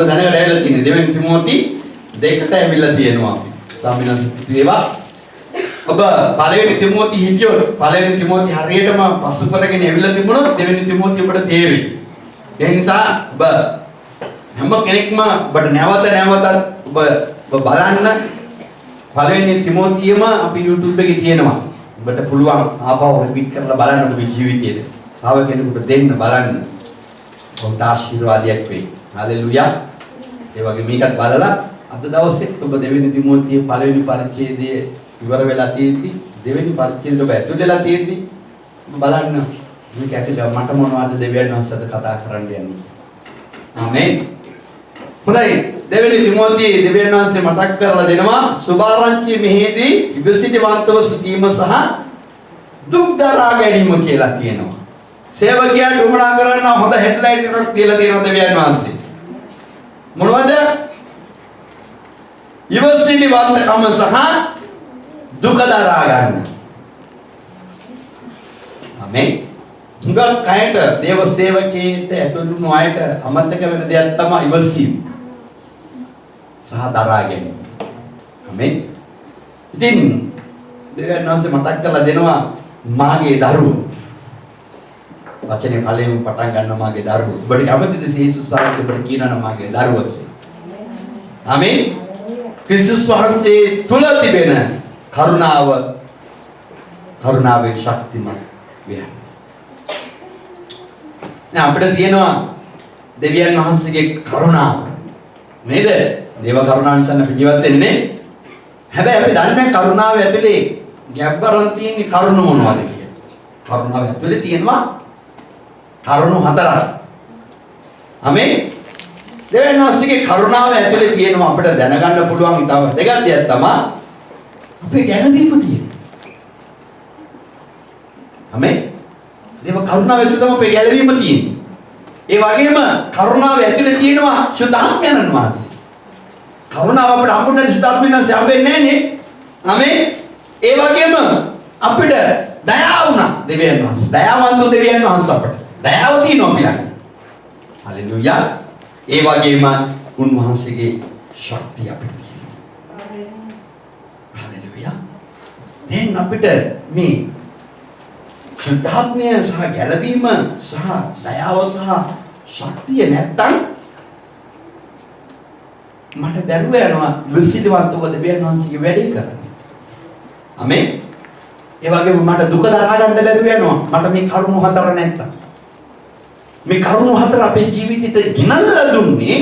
ඔබට දැනගට ඇවිල්ලා තියෙන්නේ දෙවෙනි තිමෝති 2ට ඇවිල්ලා තියෙනවා අපි. ස්වාමීන් වහන්සේ වේවා. ඔබ පළවෙනි තිමෝති හිටියොත් පළවෙනි තිමෝති හරියටම පසු කරගෙන ඇවිල්ලා තිබුණොත් දෙවෙනි තිමෝති ඔබට තේරෙයි. ඒ නිසා ඔබ හැම කෙනෙක්ම ඔබට නැවතත් ඔබ බලන්න පළවෙනි තිමෝතියම අපි YouTube එකේ තියෙනවා. ඔබට පුළුවන් ආපහු රිපීට් කරලා බලන්න ඔබේ ජීවිතේට. ආව කෙනෙකුට දෙන්න බලන්න. ඔබට ආශිර්වාදයක් වෙයි. හalleluya. ඒ වගේ මේකත් බලලා අද දවසේ ඔබ දෙවෙනි තිමෝතියේ පළවෙනි පරිච්ඡේදයේ ඉවර වෙලා තියෙද්දි දෙවෙනි පරිච්ඡේදයට ඔබ ඇතුල් වෙලා තියෙද්දි බලන්න මේක ඇතුළේ මට මොනවද දෙවියන් වහන්සේට කතා කරන්න යන්නේ. ආමේන්. හොඳයි දෙවෙනි තිමෝතියේ දෙවියන් වහන්සේ මතක් කරලා දෙනවා සුභාරංචි මෙහිදී ඉවසිලිවන්තව සිටීම සහ දුක් දරා ගැනීම කියලා කියනවා. සේවකයන්ට උමනා කරන්න හොඳ හෙඩ්ලයින් එකක් තියලා තියෙනවා දෙවියන් වහන්සේ. මොනවද? ඉවසිලිවන්තකම සහ දුක දරා ගන්න. ආමේන්. මුගක් කයට දේව සේවකයන්ට ඇතුළු වුණු අයට අමතක වෙන දෙයක් තමයි ඉවසීම සහ දරා ගැනීම. ආමේන්. ඉතින් දෙවියන් වහන්සේ මතක් කරලා දෙනවා මාගේ දරුවෝ. වචනේ පළවෙනිම පටන් ගන්න මාගේ දරුවෝ. ඔබට කැමතිද යේසුස් වහන්සේ ඔබට කියනවා මාගේ දරුවෝ කියලා? ආමේන්. ක්‍රිස්තුස් වහන්සේ තුල තිබෙන කරුණාවේ ශක්තිමත් වේ. දැන් අපිට තියෙනවා දෙවියන් වහන්සේගේ කරුණාව. නේද? දේව කරුණාව නිසා අපි ජීවත් වෙන්නේ. හැබැයි අපි දන්නේ කරුණාව ඇතුලේ ගැඹුරන් තියෙන කරුණ මොනවද කියලා. කරුණාව ඇතුලේ තියෙනවා කරුණු 4ක්. ආමේන්. දෙවියන් වහන්සේගේ කරුණාව ඇතුලේ තියෙනවා අපිට දැනගන්න පුළුවන් තව දෙකක් දෙයක් තමයි අපේ ගැළවීම තියෙන්නේ. ආමේන්. දේව කරුණාව ඇතුලේ තමයි අපේ ගැළවීම තියෙන්නේ. ඒ වගේම කරුණාව ඇතුලේ තියෙනවා සුද්ධාත්මයන් වහන්සේ. කරුණාව අපිට හම්බුනේ සුද්ධාත්මයන් වහන්සේ හම්බෙන්නේ නැහැ නේ. ආමේන්. ඒ වගේම අපිට දයාව වුණා දෙවියන් වහන්සේ. දයාවන්ත දෙවියන් වහන්සේ අපිට. දයාව තියෙනවා අපිට. හalleluya. ඒ වගේම උන්වහන්සේගේ ශක්තිය අපිට තියෙනවා. හalleluya. දැන් අපිට මේ සුද්ධාත්මය සහ ගැළවීම සහ දයාව සහ ශක්තිය නැත්තම් මට බැරුව යනවා විසිලිවන්තව දෙවියන් වහන්සේගේ වැඩේ කරන්න. ආමේන්. ඒ වගේම මට දුක දරා ගන්න බැරුව යනවා මට මේ කරුණු 4 නැත්තම්. මේ කරුණු 4 අපේ ජීවිතේට ගිනල්ලා දුන්නේ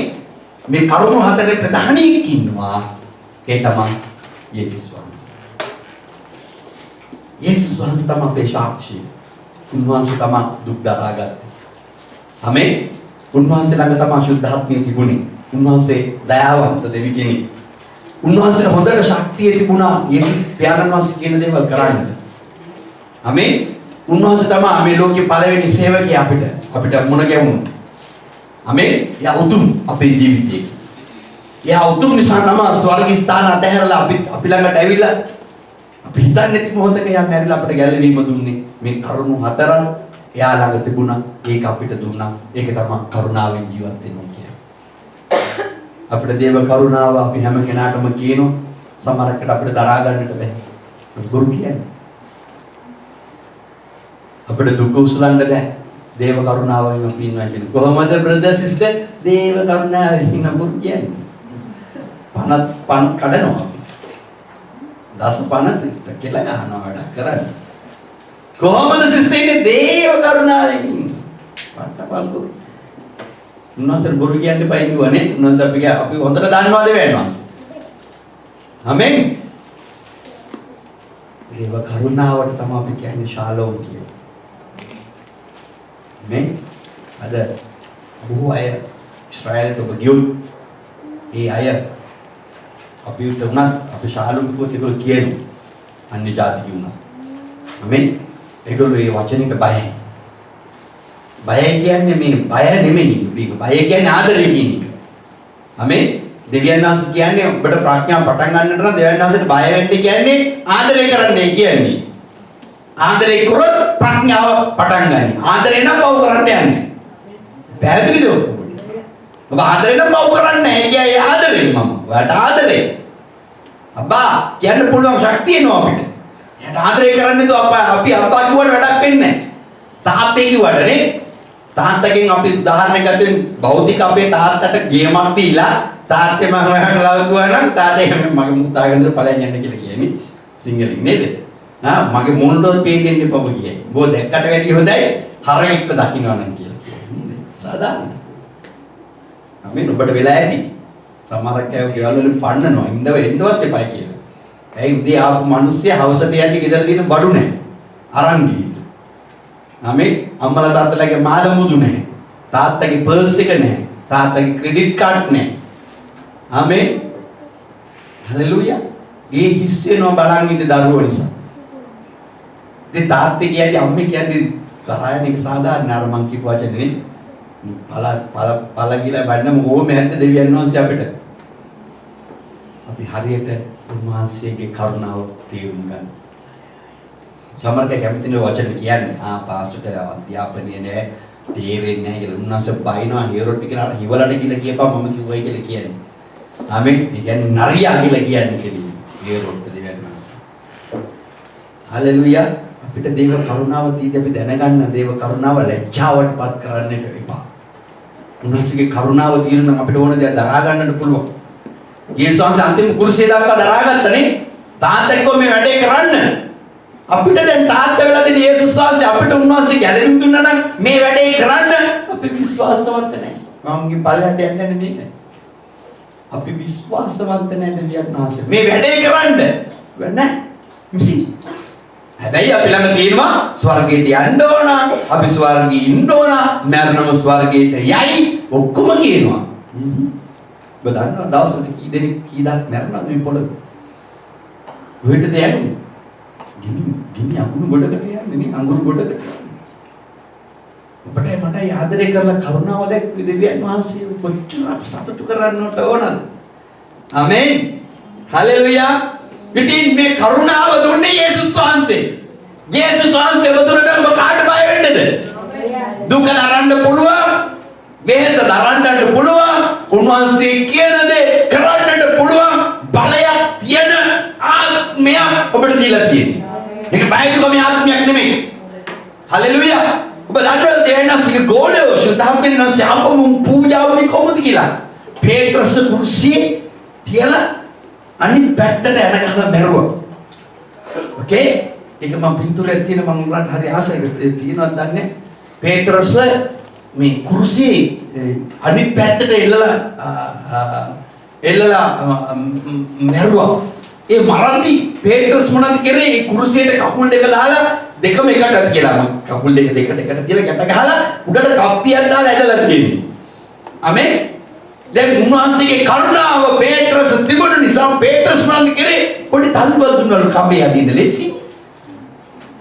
මේ කරුණු 4 ප්‍රධානියෙක් ඉන්නවා. ඒ තමයි යේසුස් වහන්සේ. යේසුස් වහන්සේ තමයි අපේ සාක්ෂිය. උන්වහන්සේ තමයි දුක් දරාගත්තේ. ආමේන්. උන්වහන්සේ ළඟ තමයි සුද්ධාත්මය තිබුණේ. උන්වහන්සේ දයාවන්ත දෙවි කෙනෙක්. උන්වහන්සේට හොඳට ශක්තිය තිබුණා යේසුස් පියාණන් වහන්සේ කියන දේවල් කරන්න. ආමේන්. උන්වහන්සේ තමයි මේ ලෝකේ පළවෙනි සේවකයා අපිට මුණ ගැහුණා. ආමේන්. යා උතුම් අපේ ජීවිතේ. යා උතුම් නිසා තමයි ස්වර්ග ස්ථාන අතහැරලා අපි ළඟට ඇවිල්ලා අපි හිතන්නේ නැති මොහොතක යා මැරිලා අපිට ගැලවීම දුන්නේ. මේ කරුණු 4 එයා ළඟ තිබුණා. ඒක අපිට දුන්නා. ඒක තමයි කරුණාවෙන් ජීවත් වෙනවා කියන්නේ. අපිට දේව කරුණාව අපි හැම කෙනාටම කියනවා. සමහරකට අපිට දරා ගන්නට බැහැ. ගුරු කියන්නේ. අපිට දුක උසලන්න බැහැ. දේව කරුණාවෙන් අපි ඉන්නවා කියන්නේ. කොහොමද බ්‍රදර් සිස්ටර් දේව කරුණාවෙන් ඉන්න ගුරු කියන්නේ? පණ කඩනවා. දස පණ කියලා ගන්නවා වැඩ කරන්නේ. කොහොමද සිස්ටර් ඉන්නේ දේව කරුණාවෙන්? පට්ටපල්ලු. උන්වහන්සේ බොරු කියන්න එපා ඉන්නුවනේ. උන්වහන්සේ අපි හොඳට දන්නවා දෙවියන් වහන්සේ. ආමෙන්. දේව කරුණාවට තමයි අපි කියන්නේ ශාලෝම් කියලා. ආමෙන්. අද බොහෝ අය ඊශ්‍රායලට ඔබ ගියොත් ඒ අය අපි උතුණත් අපි ශාලෝම් කියොත් ඒක කියන්නේ අන්‍ය ජාති කියනවා. ආමෙන්. ඒගොල්ලෝ මේ වචනෙට බයයි. බය කියන්නේ මේ බය නෙමෙයි. බය කියන්නේ ආදරය කියන එක. ආමෙන්. දෙවියන් වහන්සේ කියන්නේ ඔබට ප්‍රඥාව පටන් ගන්නට නම් දෙවියන් වහන්සේට බය වෙන්න කියන්නේ ආදරය කරන්නයි කියන්නේ. ආදරය කරොත් ප්‍රඥාව පටන් ගන්නයි. ආදරේ නම් පව කරන්න යන්නේ. පැහැදිලිද ඔබට? ඔබ ආදරේට පව් කරන්නේ නැහැ. ඒ කියන්නේ ආදරේ මම. ඔයාට ආදරේ. අබ්බා කියන්න පුළුවන් ශක්තිය එනවා අපිට. එයාට ආදරේ කරන්නේ તો අපි අබ්බා කිව්වට වැඩක් වෙන්නේ නැහැ. තාත්තේ කිව්වට නේ. තාත්තගෙන් අපි උදාහරණයක් ගත්තොත් භෞතික අපේ තාත්තට ගේමක් දීලා තාත්තේ මම ඔයාට ලව්වා නම් තාත්තේ මගේ මුත්තාගෙන පලයන් යන්න කියලා කියන්නේ සිංහලෙන් නේද? මගේ මොනටද පේන්නේ පොම කියන්නේ. බෝ දැක්කට වැඩිය හොඳයි හරෙක්ව දකින්නවා නම් කියලා කියන්නේ. සාධාරණ. අපි ඔබට වෙලා ඇති. සමහරක් අය ගෙවල් වලින් පන්නනවා. ඉඳව එන්නවත් එපා කියලා. ඇයි උදේ ආපු මිනිස්සු හවසට යද්දි ගෙදර තියෙන බඩු නැහැ. අරන් ගිහින්. ආමේ අම්මලා තාත්තලාගේ මාද මුදු නැහැ. තාත්තගේ පර්ස් එක නැහැ. තාත්තගේ ක්‍රෙඩිට් කාඩ් නැහැ. ආමේ හලෙලූයා. ඒ හිස් වෙනවා බලන් ඉන්න දරුවෝ නිසා. ඉතින් තාත්තේ කියද්දි අම්මේ කියද්දි තරහන එක සාධාරණ අර මං කියපු වචනේ පල කියලා බන්නම ඕම ඇද්ද දෙවියන් වහන්සේ අපිට. අපි හරියට උන්වහන්සේගේ කරුණාව තේරුම් ගන්න. සමහරක කැමතිනේ වචන කියන්නේ පාස්ටර්ට අධ්‍යාපනය නෑ තේරෙන්නේ නැහැ කියලා. උන්වහන්සේ බයිනවා හියරොට් කියලා හිවලට කියලා කියපන් මම කිව්වයි කියලා කියන්නේ. ආමෙන්. ඒ කියන්නේ නරියා කියලා කියන්නේ කෙලින්. හියරොට් දෙවියන් වහන්සේ. හලෙලූයා. අපිට දේව කරුණාව තීදී අපි දැනගන්න දේව කරුණාව ලැජ්ජාවට පත් කරන්නට එපා. උන්වහන්සේගේ කරුණාව තියෙන නම් අපිට ඕන දේ දරා ගන්නට පුළුවන්. යේසුස් වහන්සේ අන්තිම කුරුසිය දක්වා දරාගත්තනේ. තාත්තා කිව්ව මේ වැඩේ කරන්න. අපිට දැන් තාත්තා වෙලා දෙන යේසුස් වහන්සේ අපිට උන්වහන්සේ ගැලවීම දුන්නා නම් මේ වැඩේ කරන්න අපි විශ්වාසවන්ත නැහැ. මමගේ පළයට යන්නේ මේක. අපි විශ්වාසවන්ත නැහැ දෙවියන් වහන්සේ. මේ වැඩේ කරන්න වෙන්නේ මිසි. හැබැයි අපි ළඟ තියෙනවා ස්වර්ගයට යන්න ඕන. අපි ස්වර්ගයේ ඉන්න ඕන. මරණම ස්වර්ගයට යයි ඔක්කොම කියනවා. ඔබ දන්නවා දවසකට කී දෙනෙක් කී දාක් මරණද මේ පොළොවේ? කොහෙටද යන්නේ? ගිනි අඟුරු ගොඩකට යන්නේ නේ අඟුරු ගොඩකට. ඔබට මට ආදරය කරලා කරුණාව දැක්වි දෙවියන් වහන්සේ කොච්චර සතුටු කරන්නට ඕනද? ආමේන්. හලෙලූයා. ඉතින් මේ කරුණාව දුන්නේ යේසුස් වහන්සේ. යේසුස් වහන්සේ වතුරට ඔබ කාට බය වෙන්නද? දුක දරන්න පුළුවන්. වෙහෙස දරන්නට පුළුවන්. උන්වහන්සේ කියන දේ කරන්නට පුළුවන්. බලයක් තියෙන ආත්මයක් ඔබට දීලා තියෙනවා. ඒක බයදුකම ආත්මයක් නෙමෙයි. හලෙලූයා. ඔබ දන්නවද දෙවියන්ගේ ගෝලෝ සුද්ධාම්බිනන්සේ අපමු පූජාවනේ කොහොමද කියලා? පේත්‍රස් කුරුසියේ තියලා අනිත් පැත්තට යන ගහලා මැරුවා. ඕකේ? ඒක මම පින්තූරයක් තියෙන මම උන්ට හරි ආසයි තියෙනවද දන්නේ? පේත්‍රස් මේ කුරුසියේ අනිත් පැත්තට එල්ලලා මැරුවා. ඒ මරද්දි පේත්‍රස් මොනවද කරේ? ඒ කුරුසියට කකුල් දෙක දාලා දෙකම එකට කියලා කකුල් දෙක දෙකට තියලා ගැට ගහලා උඩට කප්පියක් දාලා ඇදලා තියෙන්නේ. ආමේන්. දැන් උන්වහන්සේගේ කරුණාව පේත්‍රස් තිබුණ නිසා පේත්‍රස් මොනවද කරේ? පොඩි තල්බල් දුන්නලු කඹේ අදින්න ලේසි.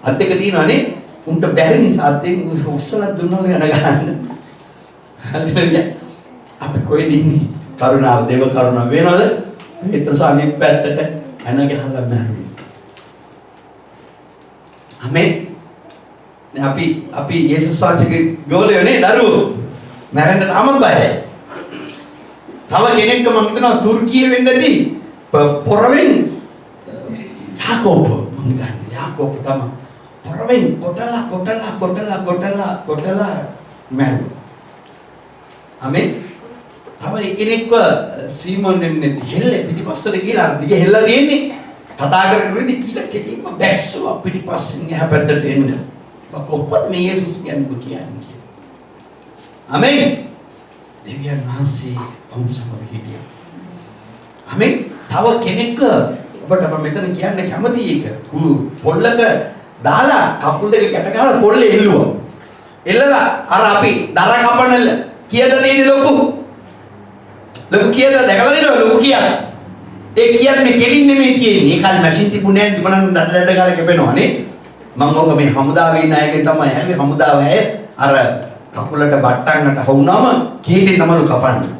අත් දෙක තියෙනවානේ. උන්ට බැරි නිසා අතෙන් උස්සලා දුන්නලු යන ගන්න. හරිද? අපි කොහෙද ඉන්නේ? කරුණාව දේව කරුණාව වෙනවද? පේත්‍රස් අනිත් පැත්තට එන ගහලා මැරුවා. ආමේන්. අපි යේසුස් වහන්සේගේ ගෝලයෝ නේ දරුවෝ. මැරෙන්න තාමත් බයයි. තව කෙනෙක්ට මම හිතනවා තුර්කියේ වෙන්නදී පොරවෙන් යාකෝබ් මම දන්නේ යාකෝබ් තමයි පොරවෙන් කොටලා මැරුවා. ආමේන්. තව එක්කෙනෙක්ව සීමොන් වෙන්නේ හෙල්ලේ පිටිපස්සට ගිහලා දිගේ හෙල්ලලා තියෙන්නේ. කතා කරගෙන කියලා කෙටින්ම බැස්සුවා පිටිපස්සෙන් එහා පැත්තට එන්න. කොහොමද මේ යේසුස් කියන්නේ? ආමේන්. දෙවියන් වහන්සේ වම්සමව හිටියා. ආමේන්. තව කෙනෙක් ඔබට මම මෙතන කියන්න කැමතියි ඒක. පොල්ලක දාලා කකුල් දෙක ගැට ගහලා පොල්ලේ එල්ලුවා. එල්ලලා අර අපි දර කපනල කීයද දෙන්නේ ලොකු? ලොකු කීයද දැකලා දිනව ලොකු කීයද? ඒ කියන්නේ මේ කෙලින් නෙමෙයි තියෙන්නේ. ඒ කාලේ මැෂින් තිබුණේ නැහැ. තිබුණා නම් දඩ ගාලා කැපෙනවා නේ. මම ඔක මේ හමුදාවේ ඉන්න අයගෙන් තමයි හැබැයි හමුදාව ඇය අර කකුලට බට්ටන්නට හවුනම කීයෙන් තමලු කපන්නේ.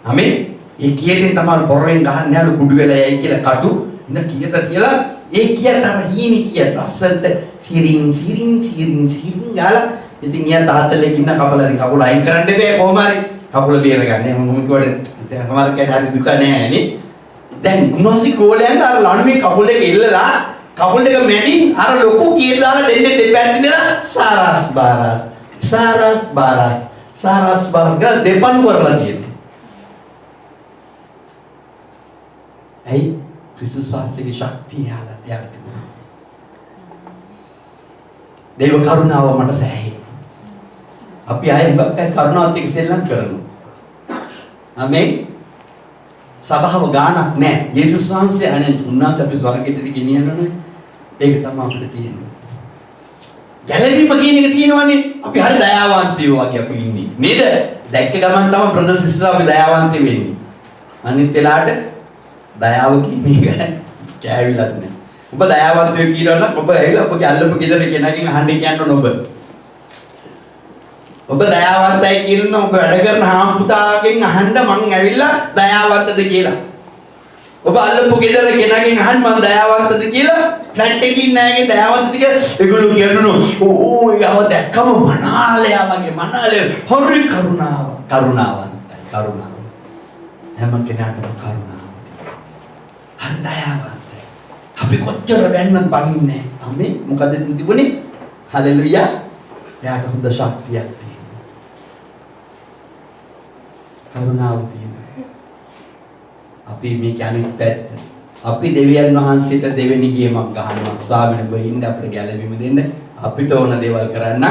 ආමේ ඒ කීයෙන් තමලු පොරෙන් ගහන්න යාලු කුඩු වෙලා යයි කියලා කටු ඉන්න කීයද කියලා ඒ කීයට අර හීනි කීය ලස්සන්ට සිරින් ගාලා ඉතින් යා තාත්තලේ ඉන්න කපලරි කකුල අයින් කරන්න බෑ කොහොම හරි කකුල බේරගන්නේ. මම කිව්වට සමහර කෙනෙක් හරි දුක නැහැ නේ. දැන් උන්වහන්සේ ගෝලයන් අර ලණුවේ කකුල් දෙක ඉල්ලලා කකුල් දෙක මැදින් අර ලොකු කීය දාලා දෙන්නේ දෙපැත්තේ ඉඳලා සාරස් බාරස් සාරස් බාරස් සාරස් බාරස් ගාලා දෙපන් කරලා තියෙනවා. ඇයි? ක්‍රිස්තුස් වහන්සේගේ ශක්තිය යාලා තිබුණා. දේව කරුණාව මට සෑහේ. අපි ආයෙත් කරුණාවත් එක්ක සෙල්ලම් කරනවා. ආමේන්. සබාව ගානක් නැහැ. යේසුස් වහන්සේ අනේ උන්වහන්සේ අපි ස්වර්ගයට ගෙනියනවනේ. ඒක තමයි අපිට තියෙන්නේ. ගැලවීම කියන එක තියෙනවනේ. අපි හරි දයාවන්තයෝ වගේ අපි ඉන්නේ. නේද? දැක්ක ගමන් තමයි බ්‍රදර් සිස්ටර් අපි දයාවන්ත වෙන්නේ. අනිත් වෙලාවට දයාව කියන එක කෑවිලක් නෑ. ඔබ දයාවන්තයෝ කියනවා නම් ඔබ ඇවිල්ලා ඔබගේ අල්ලපු ගෙදර කෙනකින් අහන්න කියන්න ඕන ඔබ. ඔබ දයාවන්තයි කියනවා ඔබ වැඩ කරන හාමුදුරුවෝගෙන් අහන්න මං ඇවිල්ලා දයාවන්තද කියලා. ඔබ අල්ලපු ගෙදර කෙනකින් අහන්න මං දයාවන්තද කියලා. ෆ්ලැට් එකේ ඉන්න අයගේ දයාවන්තද කියලා ඒගොල්ලෝ කියනවා ඕ යව දැක්කම මනාලයා වගේ මනාලය හරි කරුණාවන්තයි කරුණාව. හැම කෙනාටම කරුණාව. හරි දයාවන්තයි. අපි කොච්චර බැන්නත් බනින්නේ නැහැ. අම්මේ මොකද තිබුණේ? හලෙලුයා. එයාට හොඳ ශක්තියක් තියෙනවා. කරුණාව තියෙනවා. අපි මේ කියන්නේ පැත්ත. අපි දෙවියන් වහන්සේට දෙවෙනි ගේමක් ගහනවා. ස්වාමීන් වහන්සේ ඉන්න අපිට ගැළවීම දෙන්න. අපිට ඕන දේවල් කරන්න.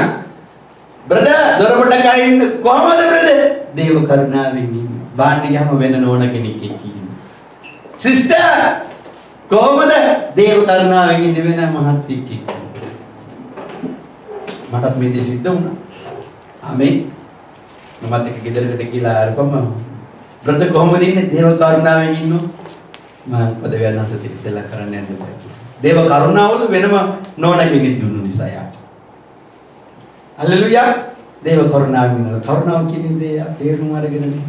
බ්‍රදර් දොර පොඩක් අරින්න කොහමද බ්‍රදර්? දේව කරුණාවෙන් ඉන්න. බාන්න ගියාම වෙන නෝන කෙනෙක් එක්ක ඉන්න. සිස්ටර් කොහමද? දේව කරුණාවෙන් ඉන්න වෙන මහත්යෙක් එක්ක. මටත් මේ දේ සිද්ධ වුණා. ආමේන්. මමත් එක්ක ගෙදරකට ගිහලා ආරපම බ්‍රදර් කොහොමද ඉන්නේ? දේව කරුණාවෙන් ඉන්නෝ. මම පදවියන් අසත් ඉස්සෙල්ලා කරන්න යන්න බෑ. දේව කරුණාවල වෙනම නෝන කෙනෙක් දුන්නු නිසා යාට. හලෙලුයා. දේව කරුණාවෙන් ඉන්නවා. කරුණාව කියන්නේ දේ තේරුම් අරගෙනනේ.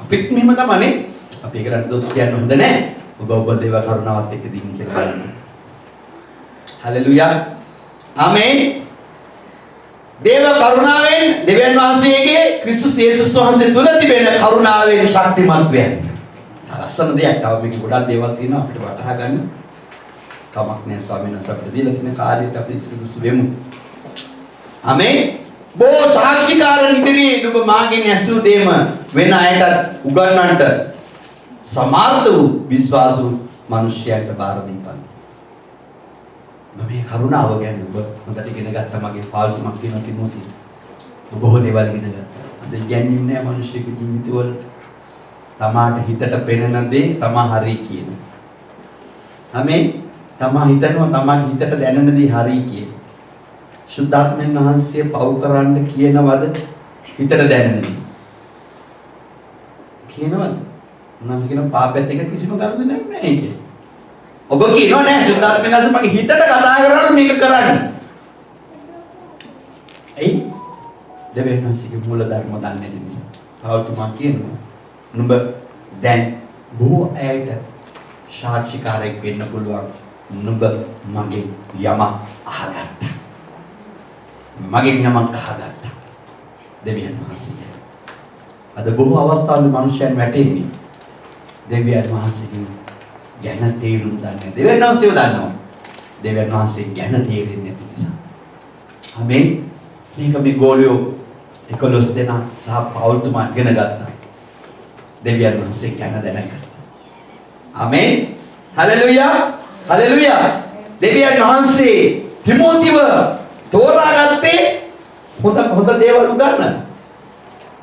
අපිත් මෙහෙම තමනේ. අපි ඒකට දොස් කියන්න හොඳ නැහැ. ඔබ දේව කරුණාවත් එක්ක දින්න කියලා බලන්න. හලෙලුයා. ආමේන්. දේව කරුණාවෙන් දෙවියන් වහන්සේගේ ක්‍රිස්තුස් යේසුස් වහන්සේ තුල තිබෙන කරුණාවෙන් ශක්තිමත් වෙන්න. ලස්සන දෙයක්. තව මේක ගොඩක් දේවල් තියෙනවා අපිට වටහා ගන්න. කමක් නැහැ ස්වාමීන් වහන්සේ අපිට දීලා තියෙන කාර්යයට අපි සුදුසු වෙමු. ආමේන්. බෝ සාක්ෂිකාරන් ඉදිරියේ ඔබ මාගෙන් ඇසූ දේම වෙන අයටත් උගන්වන්නට සමර්ථ වූ විශ්වාසු මිනිසයන්ට බාර දීපන්. මේ කරුණාව ගැන ඔබ හොඳට ඉගෙන ගත්තා. මගේ පාල්තුමක් තියෙනවා තිමෝති. ඔබ බොහෝ දේවල් ඉගෙන ගත්තා. අද කියන්නේ නැහැ මිනිස්සුගේ ජීවිතවලට. තමාට හිතට පෙනෙන දේ තමා හරි කියන. ආමේන්. තමා හිතනවා තමාගේ හිතට දැනෙන දේ හරි කියන. සුද්ධාත්මයන් වහන්සේ පව් කරන්න කියනවද? හිතට දැනෙන දේ. කියනවද? උන්වහන්සේ කියන පාපයත් එක කිසිම කරුණක් නැහැ ඒකේ. ඔබ කියනවා නෑ සුද්ධාත්මයන් වහන්සේ මගේ හිතට කතා කරලා මේක කරන්න. එයි දෙවියන් වහන්සේගේ මූල ධර්ම දන්නේ නැති නිසා. පවතුමා කියනවා නුඹ දැන් බොහෝ අයට සාක්ෂිකාරයෙක් වෙන්න පුළුවන්. නුඹ මගේ යම අහගත්තා. මගෙන් යමක් අහගත්තා. දෙවියන් වහන්සේ. අද බොහෝ අවස්ථාවල මිනිසයන් වැටෙන්නේ දෙවියන් වහන්සේගෙන් ගැන තේරුම් ගන්න. දෙවියන් වහන්සේව දන්නවා. දෙවියන් වහන්සේ ගැන තේරෙන්නේ නැති නිසා. ආමේන්. මේක මේ ගෝලියෝ 11 දෙනා සහ පවුල්තුමා ඉගෙන ගත්තා. දෙවියන් වහන්සේ ගැන දැනගත්තා. ආමේන්. හලෙලුයා. හලෙලුයා. දෙවියන් වහන්සේ තිමෝතිව තෝරාගත්තේ හොඳ දේවල් උගන්වන්න.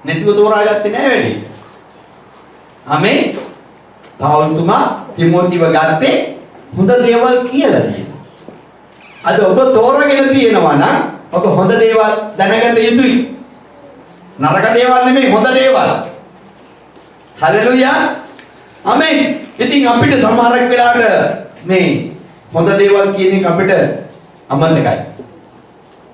නැතිව තෝරාගත්තේ නෑ වැඩි. ආමේන්. පවුල්තුමා තිමෝතිව ගත්තේ හොඳ දේවල් කියලා තියෙනවා. අද ඔබ තෝරාගෙන තියෙනවා නම් ඔබ හොඳ දේවල් දැනගත යුතුයි. නරක දේවල් නෙමෙයි හොඳ දේවල්. හලෙලුයා. ආමේන්. ඉතින් අපිට සමහරක් වෙලාවට මේ හොඳ දේවල් කියන එක අපිට අමතකයි.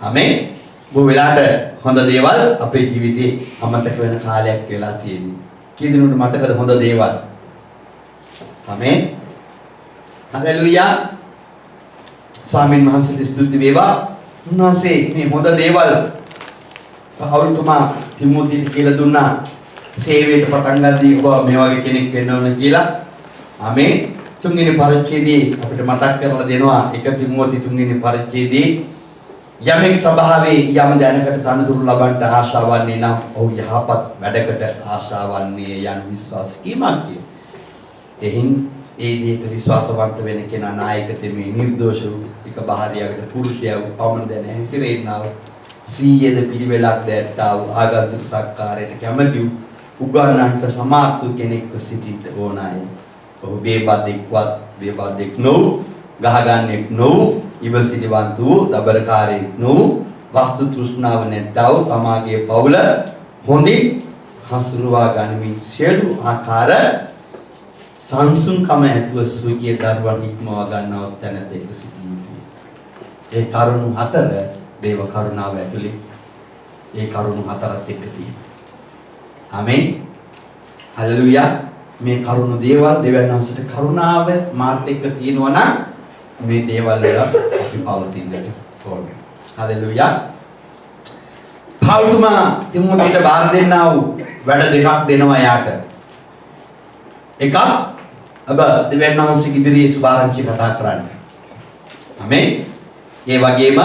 ආමේන්. බොහෝ වෙලාවට හොඳ දේවල් අපේ ජීවිතේ අමතක වෙන කාලයක් වෙලා තියෙනවා. කී දිනුට මතකද හොඳ දේවල්? ආමේන්. හලෙලුයා. ස්වාමීන් වහන්සේට ස්තුති වේවා. උන්වහන්සේ මේ හොඳ දේවල් පවුල්තුමා තිමෝතිට කියලා දුන්නා. සේවයට පටන් ගන්නදී කොහොම මේ වගේ කෙනෙක් වෙන්න ඕන කියලා. ආමේන්. තුන්වෙනි පරිච්ඡේදයේ අපිට මතක් කරලා දෙනවා 1 තිමෝති තුන්වෙනි පරිච්ඡේදයේ යමෙක් සභාවේ යම් දැනකට තනතුරු ලබන්නට ආශාවන්නේ නම් ඔහු යහපත් වැඩකට ආශාවන්නේ යන විශ්වාස කීමක් කිය. එහින් ඒ දේට විශ්වාසවන්ත වෙන කෙනා නායකතෙමේ නිර්දෝෂ වූ එක බාහිරයකට පුරුෂයා වූ පමණ දැන හැසිරෙන්නාව සීයද පිළිවෙලක් දැත්තා වූ ආගන්තුක සත්කාරයට කැමැති වූ උගන්නන්ට සමාර්ථ කෙනෙක්ව සිටින්න ඕනාය. ඔහු බේබද්දෙක් නොවු ගහගන්නෙක් නොවු ඉවසිලිවන්ත වූ දබරකාරයෙක් නොවු වස්තු තෘෂ්ණාව නැත්තා වූ තමාගේ පවුල හොඳින් හසුරුවා ගනිමින් සියලු ආකාර සංසුන්කම ඇතුව සුවකීය දරුවන් ඉක්මවා ගන්නවත් තැනැතෙක් සිටිය යුතුය. ඒ කරුණු හතර දේව කරුණාව ඇතුළේ ඒ කරුණු හතරත් එක්ක තියෙනවා. ආමේන්. හලෙලූයා. මේ කරුණු දේවල් දෙවියන් වහන්සේට කරුණාව මාත් එක්ක තියෙනවා නම් මේ දේවල් වල අපි පවතින්නට ඕනේ. හලෙලූයා. පෞල්තුමා තිමෝතිට බාර දෙන්නා වූ වැඩ දෙකක් දෙනවා යාට. එකක් අබ දෙවියන් වහන්සේ ඉදිරියේ සුභාරංචි කතා කරන්න. ආමේන්. ඒ වගේම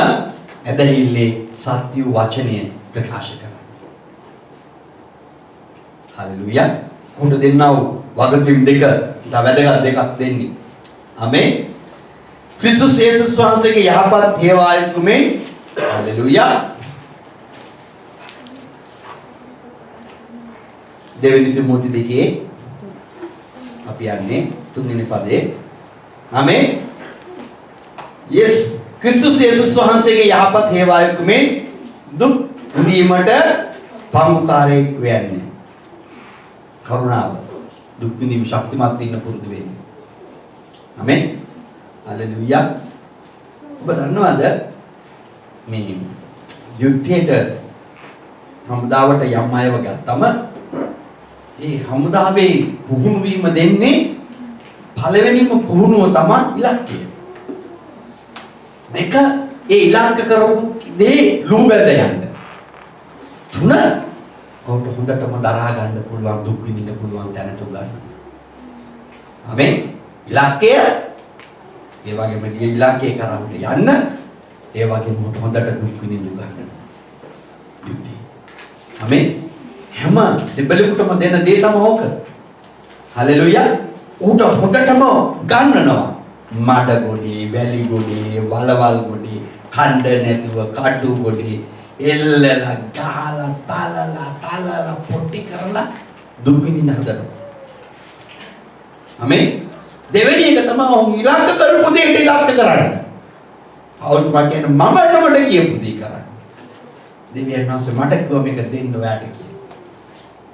ඇදහිල්ලේ සත්‍ය වචනය ප්‍රකාශ කරන්න. හලෙලූයා. උන්ට දෙන්නා වූ වගකීම් දෙක ඉතා වැදගත් දෙකක් දෙන්නේ. ආමේන්. ක්‍රිස්තුස් යේසුස් වහන්සේගේ යහපත් හේවායුමේ හලෙලූයා. දෙවෙනි තිමෝති 2 අපි යන්නේ තුන්වෙනි පදේ. ආමේන්. ක්‍රිස්තුස් යේසුස් වහන්සේගේ යහපත් හේවායුමේ දුක් විඳීමට පංගුකාරයෙක් වෙන්නේ. කරුණාව දුක් විඳීම ශක්තිමත් වෙන්න පුරුදු වෙන්න. ආමේන්. හලෙලූයා. ඔබ දන්නවද මේ යුද්ධයට හමුදාවට යම් අයව ගත්තම ඒ හමුදාවේ පුහුණු වීම දෙන්නේ පළවෙනිම පුහුණුව තමයි ඉලක්කය. දෙක ඒ ඉලක්ක කරපු දේ ලුඹැද යන්න. තුන ඔහුට හොඳටම දරා ගන්න පුළුවන් දුක් විඳින්න පුළුවන් තැනට ගන්න. ආමේන්. ඉලක්කය ඒ වගේම ඉලක්කේ කරාට යන්න ඒ වගේම හොඳට දුක් විඳින්න ගන්න. යුද්ධය. ආමේන්. හැම සිබලෙකුටම දෙන දේ තමයි ඕක. හලෙලූයා. උට හොඳටම ගන්නනවා. මඩ ගොඩේ, වැලි ගොඩේ, වලවල් ගොඩේ, කණ්ඩ නැතුව කඩු ගොඩේ එල්ලලා ගහලා තලලා පොටි කරලා දුක් විඳින්න හදනවා. ආමේන්. දෙවෙනි එක තමයි ඔහු ඉලක්ක කරපු දෙයට ඉලක්ක කරන්න. අවුත් මට මම නමඩ කියපු දේ කරන්න. දෙවියන් වහන්සේ මට කිව්වා මේක දෙන්න ඔයාට කියලා.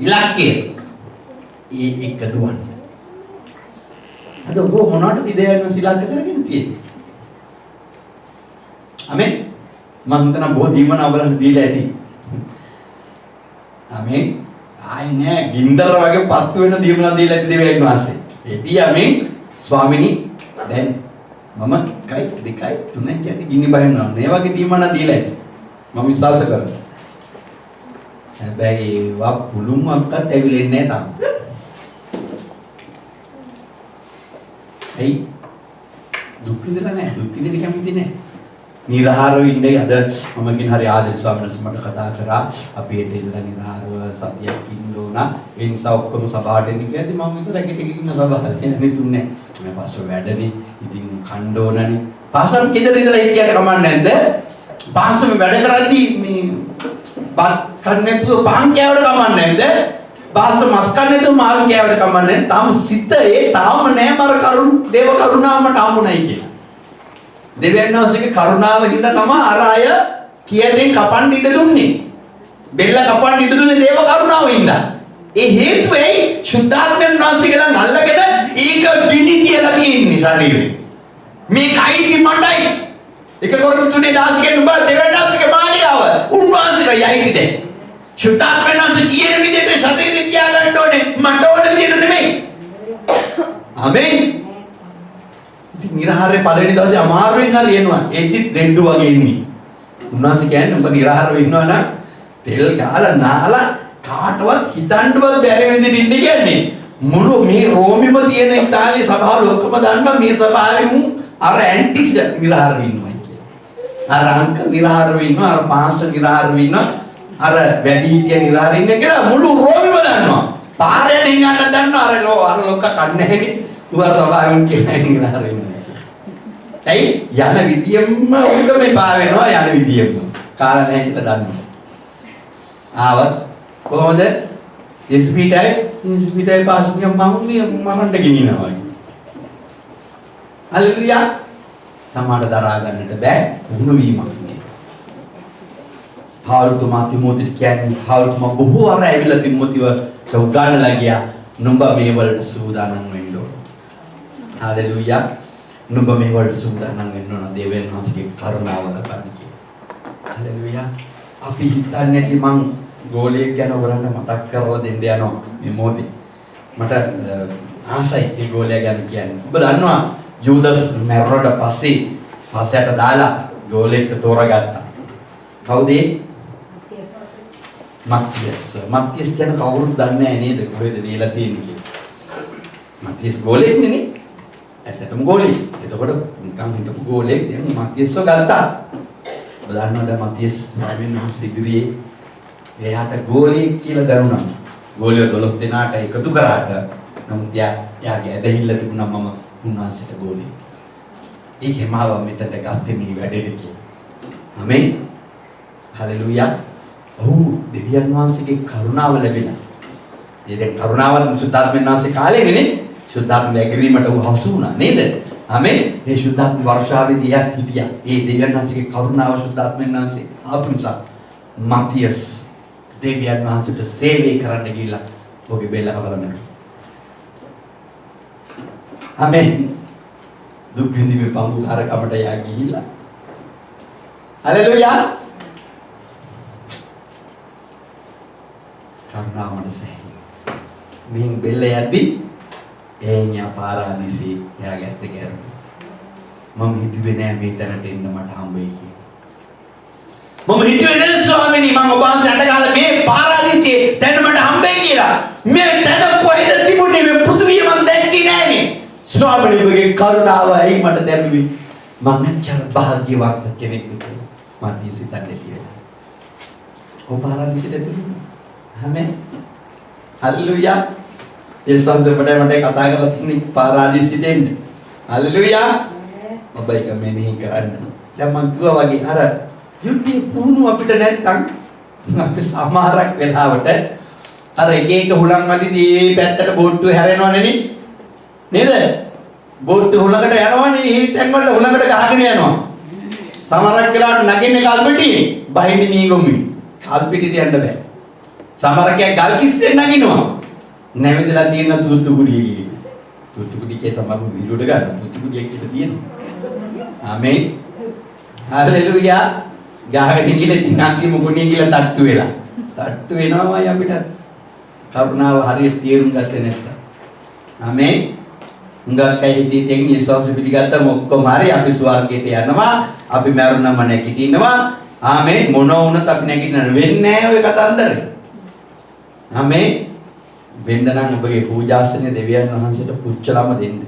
ඉලක්කය ඒ එක දුවන්න. අද ඔබ මොනවටද දෙවියන් වහන්සේ ඉලක්ක කරගෙන තියෙන්නේ? ආමේන්. මම හිතන බොහෝ දීමන අවලන් දීලා ඇති. ආමේන්. ආයේ නෑ ගින්දර වගේ පත්තු වෙන දීමන දීලා ඇති දෙවියන් වහන්සේ. එදී ආමේන්. ස්වාමිනී දැන් මම 1 2 3 යටි ගිනි බහිනවා. මේ වගේ දීමන දීලා ඇති. මම විශ්වාස කරනවා. හැබැයි වා පුළුම්ක්වත් ඇවිලෙන්නේ නැහැ තාම. ඇයි? දුක් විඳලා නැහැ. දුක් විඳින්න කැමති නැහැ. නිරහාරව ඉන්නේ අද මම කියන හරි ආදරේ ස්වාමීන් වහන්සේ මට කතා කරා අපි හෙට ඉඳලා නිරහාරව සතියක් ඉන්න ඕන ඒ නිසා ඔක්කොම සභාවට එන්න කියද්දි මම විතර රැකිට ඉන්න සභාවට යන්නේ තුන්නේ මම පාස්ටර් වැඩනේ ඉතින් කණ්ඩ ඕනනේ පාස්ටර් කිදර ඉඳලා හිටියට කමන්නේ නැද්ද පාස්ටර් මේ වැඩ කරද්දී මේ බත් කන්නේ නැතුව පාන් කෑවට කමන්නේ නැද්ද පාස්ටර් මස් කන්නේ නැතුව මාළු කෑවට කමන්නේ නැද්ද තාම සිතේ තාම නෑ මර කරුණ දේව කරුණාව මට හම්බුණයි කියලා දෙවියන් වහන්සේගේ කරුණාව හින්දා තමයි අර අය කියදෙන් කපන්න ඉඩ දුන්නේ. බෙල්ල කපන්න ඉඩ දුන්නේ දේව කරුණාව හින්දා. ඒ හේතුව ඇයි? සුද්ධාත්මයන් වහන්සේගේ ළඟ අල්ලගෙන ඒක ගිනි තියලා තියෙන්නේ ශරීරේ. මේක අයිති මටයි. එක කොරතු තුනේ 16 නුඹ දෙවියන් වහන්සේගේ මාලියාව. උන්වහන්සේට යයිති දැන්. සුද්ධාත්මයන් වහන්සේ කියන විදිහට ශරීරේ තියාගන්න ඕනේ. මට ඕන විදිහට නෙමෙයි. ආමේන්. නිරහාරේ පළවෙනි දවසේ අමාරුවෙන් හරි එනවා. ඒද්දිත් රෙඩ්ඩු වගේ ඉන්නේ. උන්වහන්සේ කියන්නේ ඔබ නිරහාරව ඉන්නවා නම් තෙල් ගාලා නාලා කාටවත් හිතන්නවත් බැරි විදිහට ඉන්නේ කියන්නේ. මුළු මේ රෝමෙම තියෙන ඉතාලියේ සභාවල ඔක්කොම දන්නවා මේ සභාවෙම අර ඇන්ටිස් නිරාහාරව ඉන්නවා කියලා. අර අංකල් නිරාහාරව ඉන්නවා, අර පාස්ටර් නිරාහාරව ඉන්නවා, අර වැඩිහිටිය නිරාහාරව ඉන්නේ කියලා මුළු රෝමෙම දන්නවා. පාරේ නිගන්න දන්නවා අර ලොක්ක කන්නේ නැහෙනි. උවර සභාවෙන් කියන නිරාහාරව ඉන්නවා. ඇයි යන විදියෙම උඩ මේ පා වෙනවා යන විදියෙම. කාලා නැහැ කියලා දන්නවා. ආවත් කොහොමද? ස්පීඩයි පාස්මිය මම මරන්න ගෙනිනවා. හල්ලුයා සමාඩ දරා ගන්නට බෑ වුණ වීමක් නේ. පාවුල්තුමා තිමෝතිට කියන්නේ පාවුල්තුමා බොහෝ අර ඇවිල්ලා තිමෝතිව උගන්වලා ගියා. නුඹ මේ වලට සූදානම් වෙන්න ඕන. හල්ලුයා නුඹ මේ වලට සූදානම් වෙන්න ඕන දෙවියන් වහන්සේගේ කරුණාව ලබන්න කියලා. හල්ලුයා අපි හිතන්නේ නැති මං ගෝලයක් ගැන ඔයගලන්ට මතක් කරලා දෙන්න යනවා මේ මොහොතේ. මට ආසයි ඒ ගෝලයා ගැන කියන්න. ඔබ දන්නවා යූදස් මැරුණට පස්සේ පස්සට දාලා ගෝලෙක් තෝරාගත්තා. කවුද ඒ? මත්තියස්. මත්තියස් කියන කවුරුත් දන්නේ නැහැ නේද කොහෙද දීලා තියෙන්නේ කියලා. මත්තියස් ගෝලෙක් නෙනේ. ඇත්තටම ගෝලෙක්. එතකොට නිකන් හිටපු ගෝලෙක් දැන් මත්තියස්ව ගත්තා. ඔබ දන්නවද මත්තියස් ස්වාමීන් වහන්සේ ඉදිරියේ එයාට ගෝලියෙක් කියලා දරුණා. ගෝලිය 12 දෙනාට එකතු කරාට නමුත් යාගේ ඇදහිල්ල තිබුණා මම උන්වහන්සේට ගෝලියෙක්. ඒකේ මාව මෙතනට ගත්තේ මේ වැඩේට කියලා. ආමෙන්. හලෙලූයා. ඔව් දෙවියන් වහන්සේගේ කරුණාව ලැබෙනවා. ඒ දැන් කරුණාවත් සුද්ධාත්මයන් වහන්සේ කාලේනේ සුද්ධාත්ම ඇග්‍රීමට හසු වුණා නේද? ආමෙන්. මේ සුද්ධාත්ම වර්ෂාවේදී යක් හිටියා. ඒ දෙවියන් වහන්සේගේ කරුණාව සුද්ධාත්මයන් වහන්සේ ආපු නිසා මතියස් දෙවියන් වහන්සේට සේවය කරන්න ගිහිල්ලා ඔහුගේ බෙල්ල කවලා මැරුවා. ආමෙන්. දුක් විඳීමේ පංගුකාරකමට යා ගිහිල්ලා. හලෙලූයා. කරුණාවන සෑහි. මින් බෙල්ල යද්දි එයා පාරාදීසී යාගේ ඇස් දෙක ඇරුණා. මම හිතුවේ නෑ මේ තැනට එන්න මට හම්බ වෙයි කියලා. මම හිතුවේ නෑ ස්වාමීනි මම ඔබ වහන්සේට ගාලා මේ පාරාදීසියේ තැන මට හම්බෙයි කියලා. මේ තැන කොහෙද තිබුණේ මේ පෘථිවිය මම දැක්කේ නෑනේ. ස්වාමීනි ඔබගේ කරුණාව ඇයි මට දැම්මේ? මම අච්චර භාග්‍යවත් කෙනෙක් නෙවෙයි. මම හිතන්නේ කියලා. ඔබ පාරාදීසියට ඇතුළු. ආමෙන්. හල්ලුයා. යේසුස් වහන්සේ මට කතා කරලා තින්නේ පාරාදීසියට එන්න. හල්ලුයා. ඔබ ඒක මෙනෙහි කරන්න. දැන් මම කිව්වා වගේ අර යුද්ධේ පුහුණු අපිට නැත්තම් අපි සමහරක් වෙලාවට අර එක හුලං වදිදී මේ පැත්තට බෝට්ටුව හැරෙනවනේ නේද? බෝට්ටුව හුලඟට යනවනේ මේ තැන් වලට හුලඟට ගහගෙන යනවා. සමහරක් වෙලාවට නගින්නේ කල්පිටියේ බහින්නේ මේ ගොම්මේ. කල්පිටියට යන්න බෑ. සමහරක් ගල් කිස්සෙන් නගිනවා. නැවතිලා තියෙන තුත්තුකුඩියේ ගියේ. තුත්තුකුඩියේ තමයි විලුඩ ගන්න තුත්තුකුඩියක් කියලා තියෙනවා. ආමෙන්. හalleluya. ගහගෙන ගිහලා ඉතින් අන්තිම ගුණිය කියලා තට්ටු වෙලා. තට්ටු වෙනවාමයි අපිට. කරුණාව හරියට තේරුම් ගත්තේ නැත්තම්. ආමෙන්. උංගක් ඇහිදී තෙන් යේසුස් පිළිගත්තම ඔක්කොම හරි අපි ස්වර්ගයට යනවා. අපි මරුණම නැගිටිනවා. ආමෙන්. මොන වුණත් අපි නැගිටින්න වෙන්නේ නැහැ ඔය කතන්දරේ. ආමෙන්. වෙන්න නම් ඔබගේ පූජාසනේ දෙවියන් වහන්සේට පුච්චලම දෙන්න.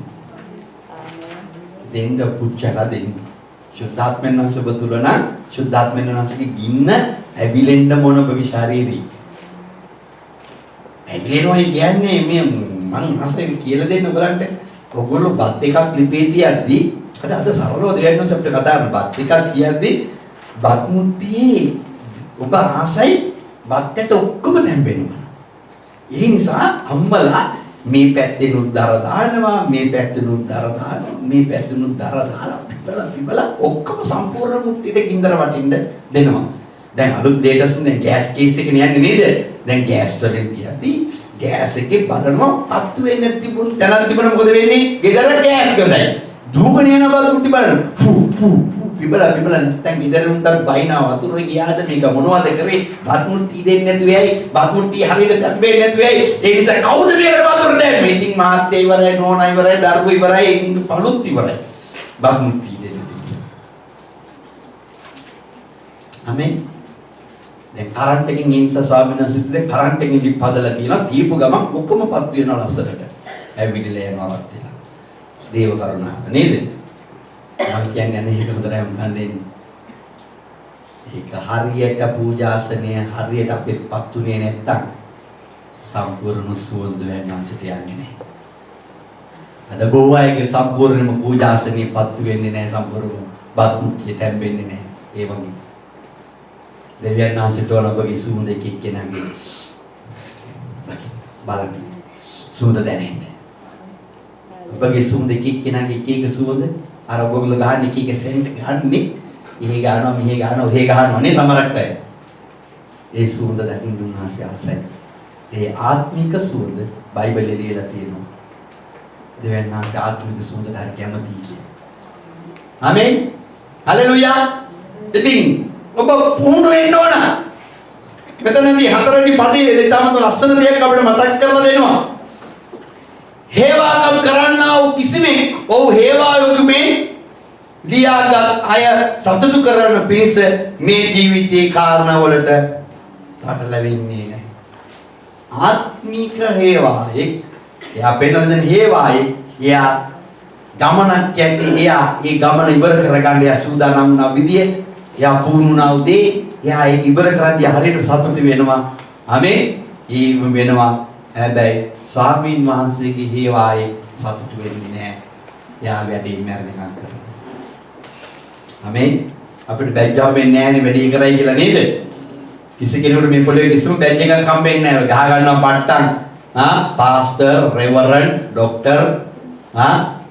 දෙන්න පුච්චලා දෙන්න. සුද්ධාත්මයන් වහන්සේ ඔබ තුල නම් සුද්ධාත්මයන් වහන්සේගේ ගින්න ඇවිලෙන්න මොන ඔබගේ ශාරීරිය. ඇවිලෙනවා කියන්නේ මේ මං අසෙන් කියලා දෙන්න ඔයගලන්ට. ඔයගොල්ලෝ බත් එකක් ලිපේ තියද්දි අද සරලව දෙයක් නෝ අපිට කතා කරන බත් එකක් තියද්දි බත් මුට්ටියේ ඔබ ආසයි බත්ට ඔක්කොම දැම්බෙනවා. ඒ නිසා අම්මලා මේ පැත්තේ නුද්දර දානවා මේ පැත්තේ නුද්දර දානවා මේ පැත්තේ නුද්දර දාලා පිපලා ඔක්කොම සම්පූර්ණ මුට්ටියට ගින්දර වටින්න දෙනවා. දැන් අලුත් ලේටස්ට් දැන් ගෑස් කේස් එක නියන්නේ නේද? දැන් ගෑස් වලින් තියද්දී ගෑස් එකේ බලනවා පත්තු වෙන්නේ තිබුණ දැනන් තිබුණ මොකද වෙන්නේ? ගෙදර ගෑස් ගඳයි. දුවගෙන යන බල මුට්ටි බලන පිබලා නැත්තම් ගෙදර උන්ට බයිනා වතුර ගියාද මේක මොනවද කරේ? බත් මුට්ටි දෙන්නේ නැතු වෙයි. බත් මුට්ටි හරියට දැම්බෙන්නේ නැතු වෙයි. ඒ නිසා කවුද මේකට වතුර දැම්මේ? ඉතින් මාත්‍ය ඉවරයි නෝනා ඉවරයි දරුවෝ ඉවරයි පළුත් ඉවරයි. බත් මුට්ටි දෙන්නේ. ආමෙන්. දැන් කරන්ට් එකකින් ඉන්ස ස්වාමීන් වහන්සේ කරන්ට් එකකින් ලිප් හදලා තියෙනවා. දීපු ගමන් ඔක්කොම පත් වෙනවා ලස්සනට. ඇවිදිලා යනවා වත් වෙලා. දේව කරුණාව නේද? මම කියන්නේ අනේ ඒක හොඳටම මන් දෙන්නේ. ඒක හරියට පූජාසනය හරියට අපිට පත්ුනේ නැත්තම් සම්පූර්ණ සුවඳ වෙනසට යන්නේ නැහැ. අද බොහෝ අයගේ සම්පූර්ණම පූජාසනයේ පත්තු වෙන්නේ නැහැ සම්පූර්ණ බත්මුඛිය තැම්බෙන්නේ නැහැ. ඒ වගේ දෙවියන් වහන්සේට ඕන ඔබගේ සුවඳ එක එක්කෙනාගේ බලන්න සුවඳ දැනෙන්නේ. ඔබගේ සුවඳ එක එක්කෙනාගේ එක එක සුවඳ අර ඔයගොල්ලෝ ගහන්නේ එක එක සෙන්ට් ගහන්නේ ඉහි ගන්නවා මෙහි ගන්නවා ඔහේ ගහනවා නේ සමහරක් අය. ඒ සුවඳ දකින්න උන්වහන්සේ ආසයි. ඒ ආත්මික සුවඳ බයිබලයේ ලියලා තියෙනවා. දෙවියන් වහන්සේ ආත්මික සුවඳට හරි කැමතියි කියලා. ආමේන්. හලෙලූයා. ඉතින් ඔබ පුහුණු වෙන්න ඕන. මෙතනදී හතරවෙනි පදයේ තාමත් ලස්සන දෙයක් අපිට මතක් කරලා දෙනවා. හේවාකම් කරන්නා වූ කිසිමෙක් ඔව් හේවා යොගුමේ ලියාගත් අය සතුටු කරන පිණිස මේ ජීවිතයේ කාරණාවලට පටලැවෙන්නේ නැහැ. ආත්මික හේවායේ එයා පෙන්වන හේවායේ එයා ගමනක් යද්දී එයා ඒ ගමන ඉවර කරගන්න එයා සූදානම් වුණා විදිය එයා පුහුණුනා උදේ එයා ඒක ඉවර කරද්දී හරියට සතුටු වෙනවා. ආමේ ඒ වෙනවා. හැබැයි ස්වාමීන් වහන්සේගේ හේවායේ සතුටු වෙන්නේ නැහැ. එයා වැඩේ මැරෙනකම් කරනවා. ආමේ අපිට බැජ් හම්බෙන්නේ නැහැනේ වැඩි කරයි කියලා නේද? කිසි කෙනෙකුට මේ පොළවේ කිසිම බැජ් එකක් හම්බෙන්නේ නැහැ. ගහ ගන්නවා පට්ටන්. පාස්ටර්, රෙවරන්ඩ්, ડોක්ටර්,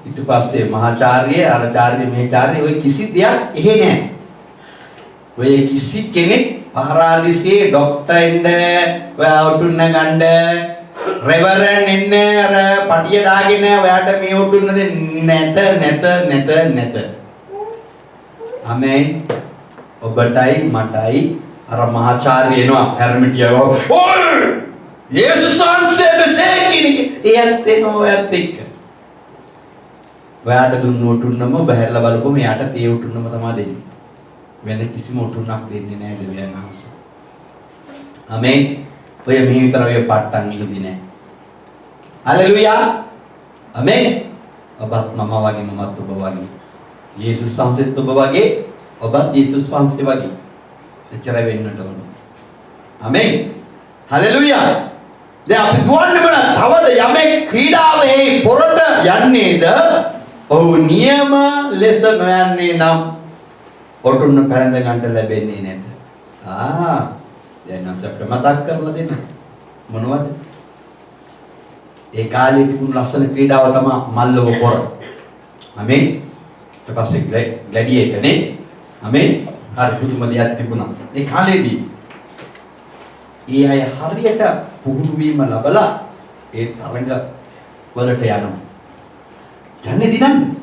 ඊට පස්සේ මහාචාර්ය, ආචාර්ය, මෙහාචාර්ය ඔය කිසි දෙයක් එහෙ නැහැ. ඔය කිසි කෙනෙක් පහරාදිසියේ ડોක්ටර් එන්න, ඔය ඔටුන්න ගන්න, රෙවරන්ඩ් එන්න අර පටිය දාගෙන ඔයාට මේ ඔටුන්න දෙන්නේ නැත. ආමේන්. ඔබටයි මටයි අර මහාචාර්ය එනවා හැරමිටියව. ඔය යේසුස් වහන්සේ මෙසේ කෙනෙක් එයත් එනවා ඔයත් එක්ක. ඔයාට දුන්නු ඔටුන්නම බහැරලා බලපුවම එයාට තේ ඔටුන්නම තමයි දෙන්නේ. වෙන කිසිම ඔටුන්නක් දෙන්නේ නැහැ දෙවියන් වහන්සේ. ආමේන්. ඔය මෙහි විතර ඔය පට්ටන් ඉහිදී නැහැ. හලෙලූයා. ආමේන්. ඔබත් මම වගේ මමත් ඔබ වගේ. යේසුස් වහන්සේත් ඔබ වගේ ඔබත් යේසුස් වහන්සේ වගේ. එච්චරයි වෙන්නට ඕන. ආමේන්. හලෙලූයා. දැන් අපි දුවන්නේ මොන තවද යමෙක් ක්‍රීඩාවේ පොරට යන්නේද? ඔහු නියම ලෙස නොයන්නේ නම් ඔටුන්න පැලඳ ගන්නට ලැබෙන්නේ නැත. දැන් අපිට මතක් කරලා දෙන්න. මොනවද? ඒ කාලේ තිබුණු ලස්සන ක්‍රීඩාව තමයි මල්ලව පොර. ආමේන්. ඊට පස්සේ ග්ලැඩියේටර් නේ. ආමේන්. හරි පුදුම දෙයක් තිබුණා. ඒ කාලේදී ඒ අය හරියට පුහුණු වීම ලැබලා ඒ තරඟ වලට යනවා. යන්නේ දිනන්න.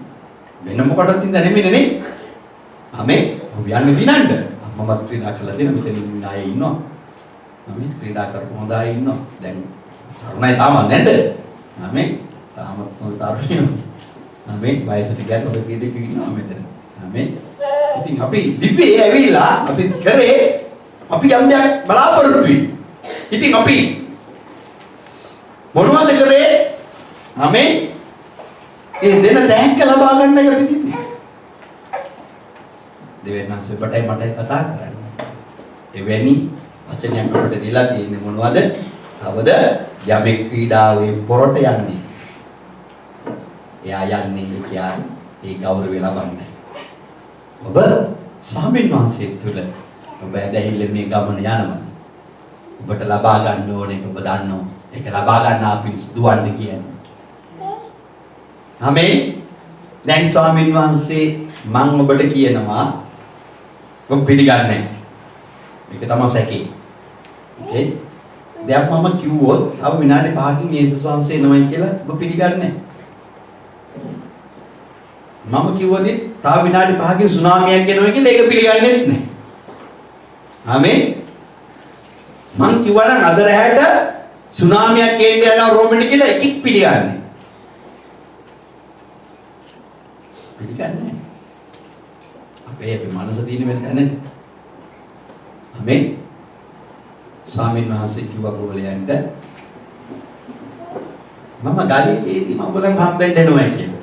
වෙන මොකටද ඉඳ නෙමෙයි නේ. ආමේන්. ඔබ යන්නේ දිනන්න. මමත් ක්‍රීඩා කළා දෙන මෙතන ඉන්න අය ඉන්නවා. ආමේන්. ක්‍රීඩා කරපු හොඳ අය ඉන්නවා. දැන් තරුණයි තාම නැද්ද? ආමේන්. තාමත් හොඳ තරුණයෝ. ආමේන්. වයසට ගියත් ඔබ ක්‍රීඩක ඉන්නවා මෙතන. ආමේන්. ඉතින් අපි දිව්වේ ඇවිල්ලා අපි කරේ අපි යම් දෙයක් බලාපොරොත්තු වෙයි. ඉතින් අපි මොනවද කරේ? ආමේන්. ඒ දෙන තෑග්ග ලබා ගන්නයි අපි තිබ්බේ. දෙවියන් වහන්සේ ඔබටයි මටයි කතා කරන්නේ. එවැනි වචනයක් අපිට දීලා තියෙන්නේ මොනවද? තවද යමෙක් ක්‍රීඩාවේ පොරට යන්නේ. එයා යන්නේ ඒ ගෞරවය ලබන්නේ. ඔබ ස්වාමීන් වහන්සේ තුල ඔබ ඇදහිල්ල මේ ගමන යනවා. ඔබට ලබා ගන්න ඕනේ ඔබ දන්නවා. ඒක ලබා ගන්න අපි දුවන්නේ කියන්නේ. ආමේන්. දැන් ස්වාමීන් වහන්සේ මම ඔබට කියනවා ඔබ පිළිගන්නේ. මේක තමයි සැකේ. ඕකේ. දැන් මම කිව්වොත් තව විනාඩි 5කින් යේසුස් වහන්සේ එනවයි කියලා ඔබ පිළිගන්නේ. මම කිව්වදී තව විනාඩි 5කින් සුනාමියක් එනවා කියලා ඒක පිළිගන්නේ නැහැ. ආමේන්. මං කිව්වා නම් අද රැහැට සුනාමියක් එන්න යනවා රෝමෙට කියලා එකෙක් පිළිගන්නේ. පිළිගන්නේ. අපේ මනස තියෙන වෙන තැන. ආමේන්. ස්වාමීන් වහන්සේ කිව්වා ගෝලයන්ට මම ගලිලේදී මම බලන් හම්බෙන්න එනවා කියලා.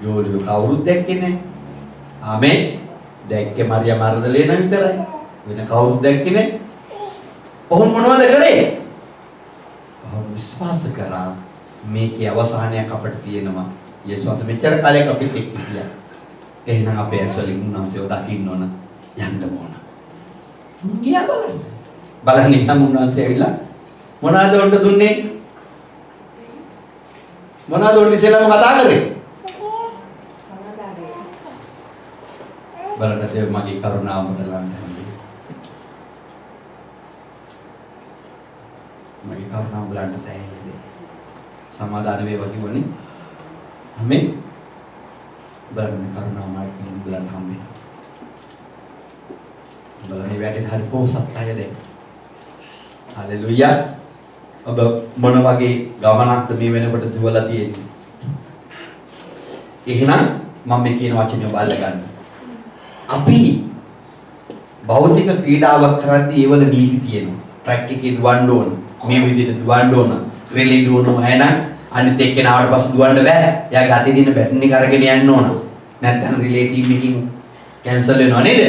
යෝලියෝ කවුරුත් දැක්කේ නැහැ. ආමේ දැක්කේ මරියා මර්දලේන විතරයි. වෙන කවුරුත් දැක්කේ නැහැ. ඔහු මොනවද කරේ? ඔහු විශ්වාස කරා මේකේ අවසානයක් අපිට තියෙනවා. යේසුස් වහන්සේ මෙච්චර කාලයක් අපිට එක්ක හිටියා. එහෙනම් අපේ ඇස්වලින් උන්වහන්සේව දකින්න ඕන යන්න ඕන. ගියා බලන්න. බලන්න ඉන්න උන්වහන්සේ ඇවිල්ලා මොනවාද උන්ට දුන්නේ? මොනවාද උන් ඉස්සෙල්ලාම කතා කරේ? බලන්න දේව මගේ කරුණාව මුදලන්න. මගේ කරුණාව බලන්න සෑහෙන්නේ. සමාදාන වේවා කිව්වනේ. ආමෙන්. බලන්න කරුණාව මාර්ගයෙන් බලන්න හම්බෙන්නේ. බලන්නේ වැටෙන හරි පොසත් අය දැන්. හලෙලුයා. ඔබ මොන වගේ ගමනක්ද මේ වෙනකොට දුවලා තියෙන්නේ? එහෙනම් මම මේ කියන වචනේ ඔබ අල්ලගන්න. අපි භෞතික ක්‍රීඩාවක් කරද්දී ඒවල නීති තියෙනවා. ට්‍රැක් එකේ දුවන්න ඕන. මේ විදිහට දුවන්න ඕන. රෙලි දුවනවා එහෙනම් අනිත් එක්කෙනාට පස්සේ දුවන්න බෑ. එයාගේ අතේ තියෙන බැටන් එක අරගෙන යන්න ඕන. නැත්නම් රිලේටිව් එකකින් කැන්සල් වෙනවා නේද?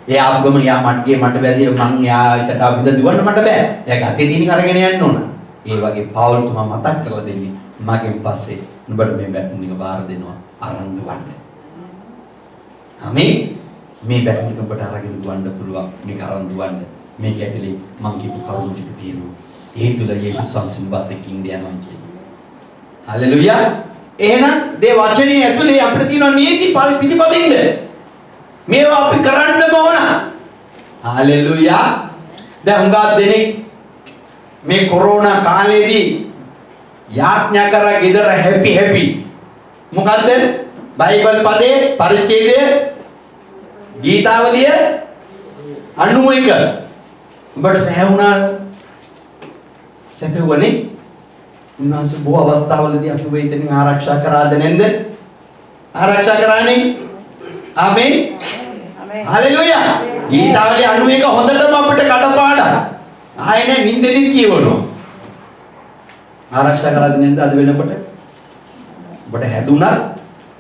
එයා ආපුවම යා මට්ගේ මට බැදී මං යා හිතට අපිට දුවන්න මට බෑ. එයාගේ අතේ තියෙන එක අරගෙන යන්න ඕන. ඒ වගේ පවුල් තුමා මතක් කරලා දෙන්නේ මගෙන් පස්සේ නුඹට මේ බැටන් එක බාර දෙනවා අරන් දුවන්න. ආමේ මේ බැටන් එක ඔබට අරගෙන දුවන්න පුළුවන්. මේක අරන් දුවන්න. මේක ඇතුලේ මං කියපු කරුණු ටික තියෙනවා. ඒ තුල යේසුස් වහන්සේ නුඹත් එක්ක ඉන්න යනවා කියන්නේ. හලෙලුයා. එහෙනම් මේ වචනේ ඇතුලේ අපිට තියෙන නීති පිළිපදින්න. මේවා අපි කරන්නම ඕන. හලෙලුයා. දැන් හුඟක් දෙනෙක් මේ කොරෝනා කාලේදී යාඥා කරා ගෙදර හැපි මොකද්ද? බයිබල් පදේ පරිච්ඡේදය ගීතාවලිය 91 උඹට සැහැවුණා සැපෙවනේ උන්වහන්සේ බොහෝ අවස්ථාවලදී අපිව ඉතින් ආරක්ෂා කරාද නැන්ද? ආරක්ෂා කරානේ. ආමේන්. හලෙලුයා. ගීතාවලිය 91 හොඳටම අපිට කඩපාඩම්. ආයෙ නින්දෙදිත් කියවනවා. ආරක්ෂා කරලාද නැන්ද අද වෙනකොට? ඔබට හැදුණා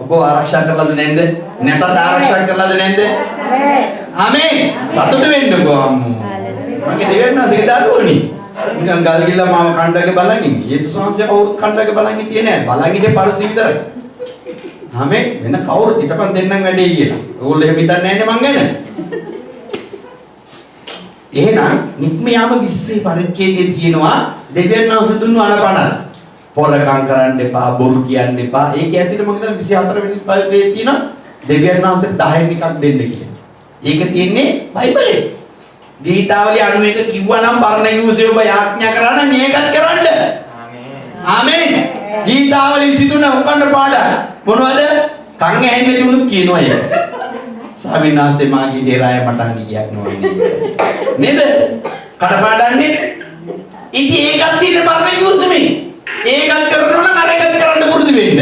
ඔබ ආරක්ෂා කරලාද නැන්ද? නැතත් ආරක්ෂා කරලාද නැන්ද? ආමේන්. සතුටු වෙන්නකෝ අම්මෝ. මගේ දෙවියන්වහන්සේගේ දරුවෝනි. නිකන් ගල් ගිල්ල මාව කණ්ඩායක බලන් ඉන්නේ. යේසුස් වහන්සේ කවුරුත් කණ්ඩායක බලන් හිටියේ නෑ. බලන් හිටියේ පරිසි විතරයි. ආමේන්. වෙන කවුරුත් හිටපන් දෙන්නම් වැඩේ කියලා. ඕගොල්ලෝ එහෙම හිතන්නේ නෑනේ මං ගැන. එහෙනම් නික්ම යාම 20 පරිච්ඡේදයේ තියෙනවා දෙවියන් වහන්සේ දුන්නු අනපනත්. හොරකම් කරන්න එපා, බොරු කියන්න එපා. ඒක ඇතුලේ මම හිතන 24 වෙනි පරිච්ඡේදයේ තියෙනවා දෙවියන් වහන්සේ 10න් එකක් දෙන්න කියලා. ඒක තියෙන්නේ බයිබලේ. ගීතාවලිය 91 කිව්වා නම් පරණ නිවසේ ඔබ යාඥා කරා නම් මේකත් කරන්න. ආමේන්. ගීතාවලිය 23 ඔක්කොන්ට පාඩම්. මොනවද? කන් ඇහෙන්නේ තිබුණොත් කියනවා ඒක. ස්වාමීන් වහන්සේ මාගේ දේරාය මට අංගියක් නොවේ නේද? කඩපාඩම්නේ. ඉතින් ඒකත් තියෙන පරණ නිවසේමයි. ඒකත් කරනවා නම් අර එකත් කරන්න පුරුදු වෙන්න.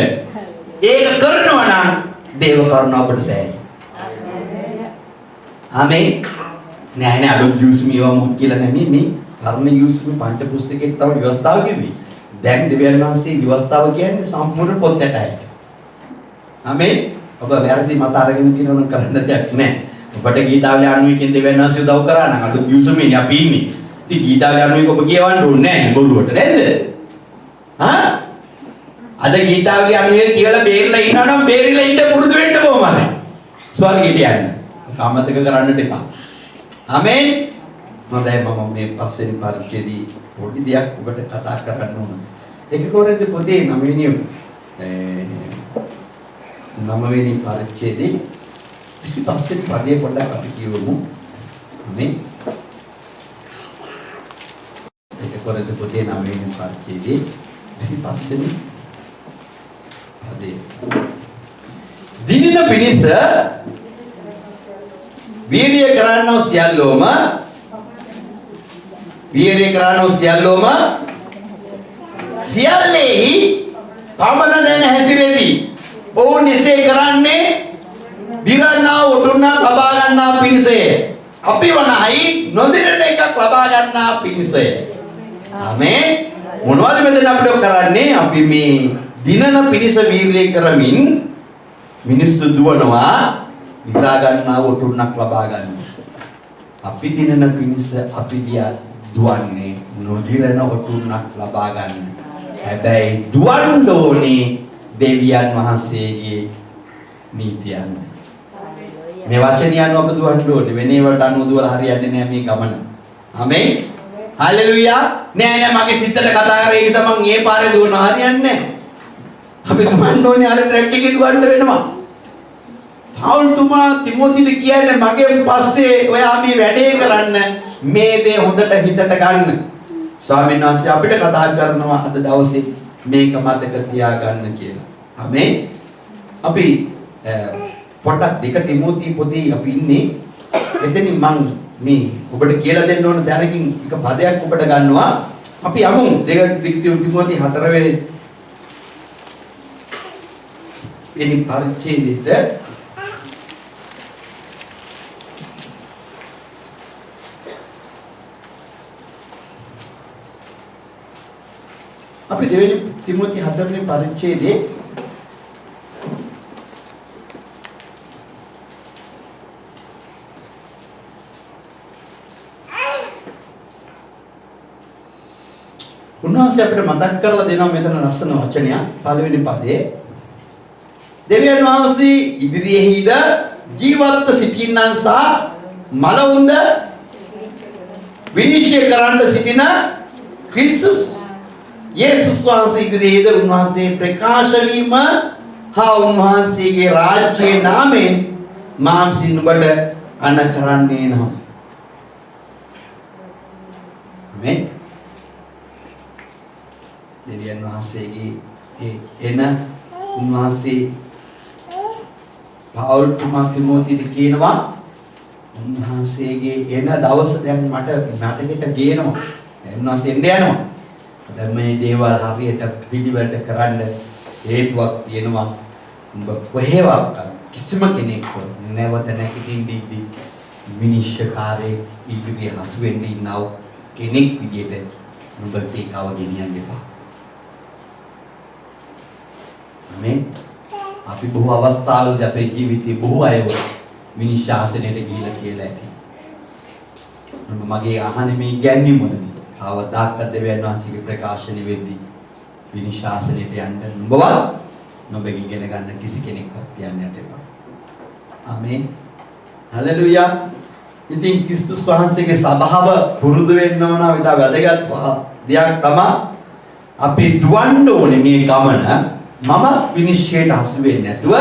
ඒක කරනවා නම් දේව කරුණාව අපට සෑහේ. ආමේන්. නෑ අලුත් යූස් මේවා මොකක් කියලා නෙමෙයි මේ පරණ යූස් මේ පංච පුස්තකයේ තමයි ව්‍යවස්ථාව කිව්වේ. දැන් දෙවියන් වහන්සේ ව්‍යවස්ථාව කියන්නේ සම්පූර්ණ පොත් 8යි. ආමේන්. ඔබ වැරදි මත අරගෙන තියෙනවා නම් කරන්න දෙයක් නෑ. ඔබට ගීතාවලිය 91 දෙවියන් වහන්සේ උදව් කරා නම් අලුත් යූස් මේ අපි ඉන්නේ. ඉතින් ගීතාවලිය 91 ඔබ කියවන්න ඕනේ නෑ බොරුවට නේද? අද ගීතාවලිය 91 කියලා බේරලා ඉන්නවා නම් බේරිලා ඉන්න පුරුදු වෙන්න කොහොමද? ස්වර්ගෙට යන්න. කාමතක කරන්නට එපා. ආමේන්. මම මේ පස්වෙනි පරිච්ඡේදයේ පොඩි දෙයක් ඔබට කතා කරන්න ඕන. ඒක කොහෙන්ද පොතේ 9 වෙනි පරිච්ඡේදයේ 25 වෙනි පදයේ පොඩ්ඩක් අපි කියවමු. ආමේන්. ඒක කොහෙන්ද පොතේ 9 වෙනි පරිච්ඡේදයේ 25 වෙනි පදයේ. දිනින පිණිස වීර්ය කරන්නෝ සියල්ලෝම සියල්ලෙහි පමණ දැන හැසිරෙති. ඔවුන් එසේ කරන්නේ දිරන්නා උතුම්නා ලබා ගන්නා පිණිසය. අපි වනයි නොදිනන එකක් ලබා ගන්නා පිණිසය. ආමේන්. මොනවද මෙතන අපිට කරන්නේ? අපි මේ දිනන පිණිස වීර්යය කරමින් මිනිස්සු දුවනවා විඳා ගන්නා වතුරක් ලබා ගන්න. අපි දිනන පිණිස අපි දියා දුවන්නේ නොදිනන වතුරක් ලබා ගන්න. හැබැයි දුවන්න ඕනේ දෙවියන් වහන්සේගේ නීතියන්. මේ වචනිය අනුව අප දුවන්න ඕනේ. වෙන ඒවට අනුව දුවලා හරියන්නේ නැහැ මේ ගමන. ආමේන්. හල්ලෙලූයා. නෑ මගේ සිතට කතා කරේ ඒ නිසා මං ඒ පාරේ දුවනවා හරියන්නේ නැහැ. අපි දුවන්න ඕනේ අර ට්‍රැක් එකේ දුවන්න වෙනවා. පවුල්තුමා තිමෝතිට කියන්නේ මගෙන් පස්සේ ඔයා මේ වැඩේ කරන්න මේ දේ හොඳට හිතට ගන්න. ස්වාමීන් වහන්සේ අපිට කතා කරනවා අද දවසේ මේක මතක තියාගන්න කියලා. ආමේන්. අපි පොටක් දෙක තිමෝති පොතේ අපි ඉන්නේ. එතනින් මම මේ ඔබට කියලා දෙන්න ඕන දැනකින් එක පදයක් ඔබට ගන්නවා. අපි යමු දෙක තිමෝති 4 වෙනි පරිච්ඡේදෙට. අපි දෙවෙනි තිමෝති 4 වෙනි පරිච්ඡේදයේ උන්වහන්සේ අපිට මතක් කරලා දෙනවා මෙතන ලස්සන වචනයක්. පළවෙනි පදයේ දෙවියන් වහන්සේ ඉදිරියේහිද ජීවත්ව සිටින්නන් සහ මලවුන්ද විනිශ්චය කරන්න සිටින ක්‍රිස්තුස් යේසුස් වහන්සේ ඉදිරියේද උන්වහන්සේ ප්‍රකාශ වීම හා උන්වහන්සේගේ රාජ්‍යයේ නාමයෙන් මාංශින් ඔබට අන කරන්නේ නැහැ. ආමේන්. දෙවියන් වහන්සේගේ එන උන්වහන්සේ පවුල් තිමෝතිට කියනවා උන්වහන්සේගේ එන දවස දැන් මට මතකෙට ගේනවා. උන්වහන්සේ එන්න යනවා. දැන් මේ දේවල් හරියට පිළිවෙලට කරන්න හේතුවක් තියෙනවා. උඹ කොහෙවත් කිසිම කෙනෙක් නැවත නැගිටින්න විනිශ්චයකාරී ඉදිරියේ හසු වෙන්න ඉන්නව කෙනෙක් විදියට උඹ කීකව ගෙනියන්න එපා. ආමේන්. අපි බොහෝ අවස්ථාවලදී අපේ ජීවිතේ බොහෝ අයව විනිශ්චය ආසනයට ගිහිලා කියලා ඇති. මගේ අහන්නේ මේ ගැන්නේ මොනද? කවදාකවත් දෙවියන් වහන්සේගේ ප්‍රකාශනෙ වෙද්දී විනිශ්චය ආසනයට යන්න නුඹවත් නොබෙග ඉගෙන ගන්න කිසි කෙනෙක්වත් යන්න එපා. ආමේන්. හලෙලූයා. ඉතින් ක්‍රිස්තුස් වහන්සේගේ සභාව පුරුදු වෙන්න ඕන විතර වැදගත් දෙයක් තමයි අපි දුවන්න ඕනේ මේ ගමන. මම විනිශ්චයට හසු වෙන්නේ නැතුව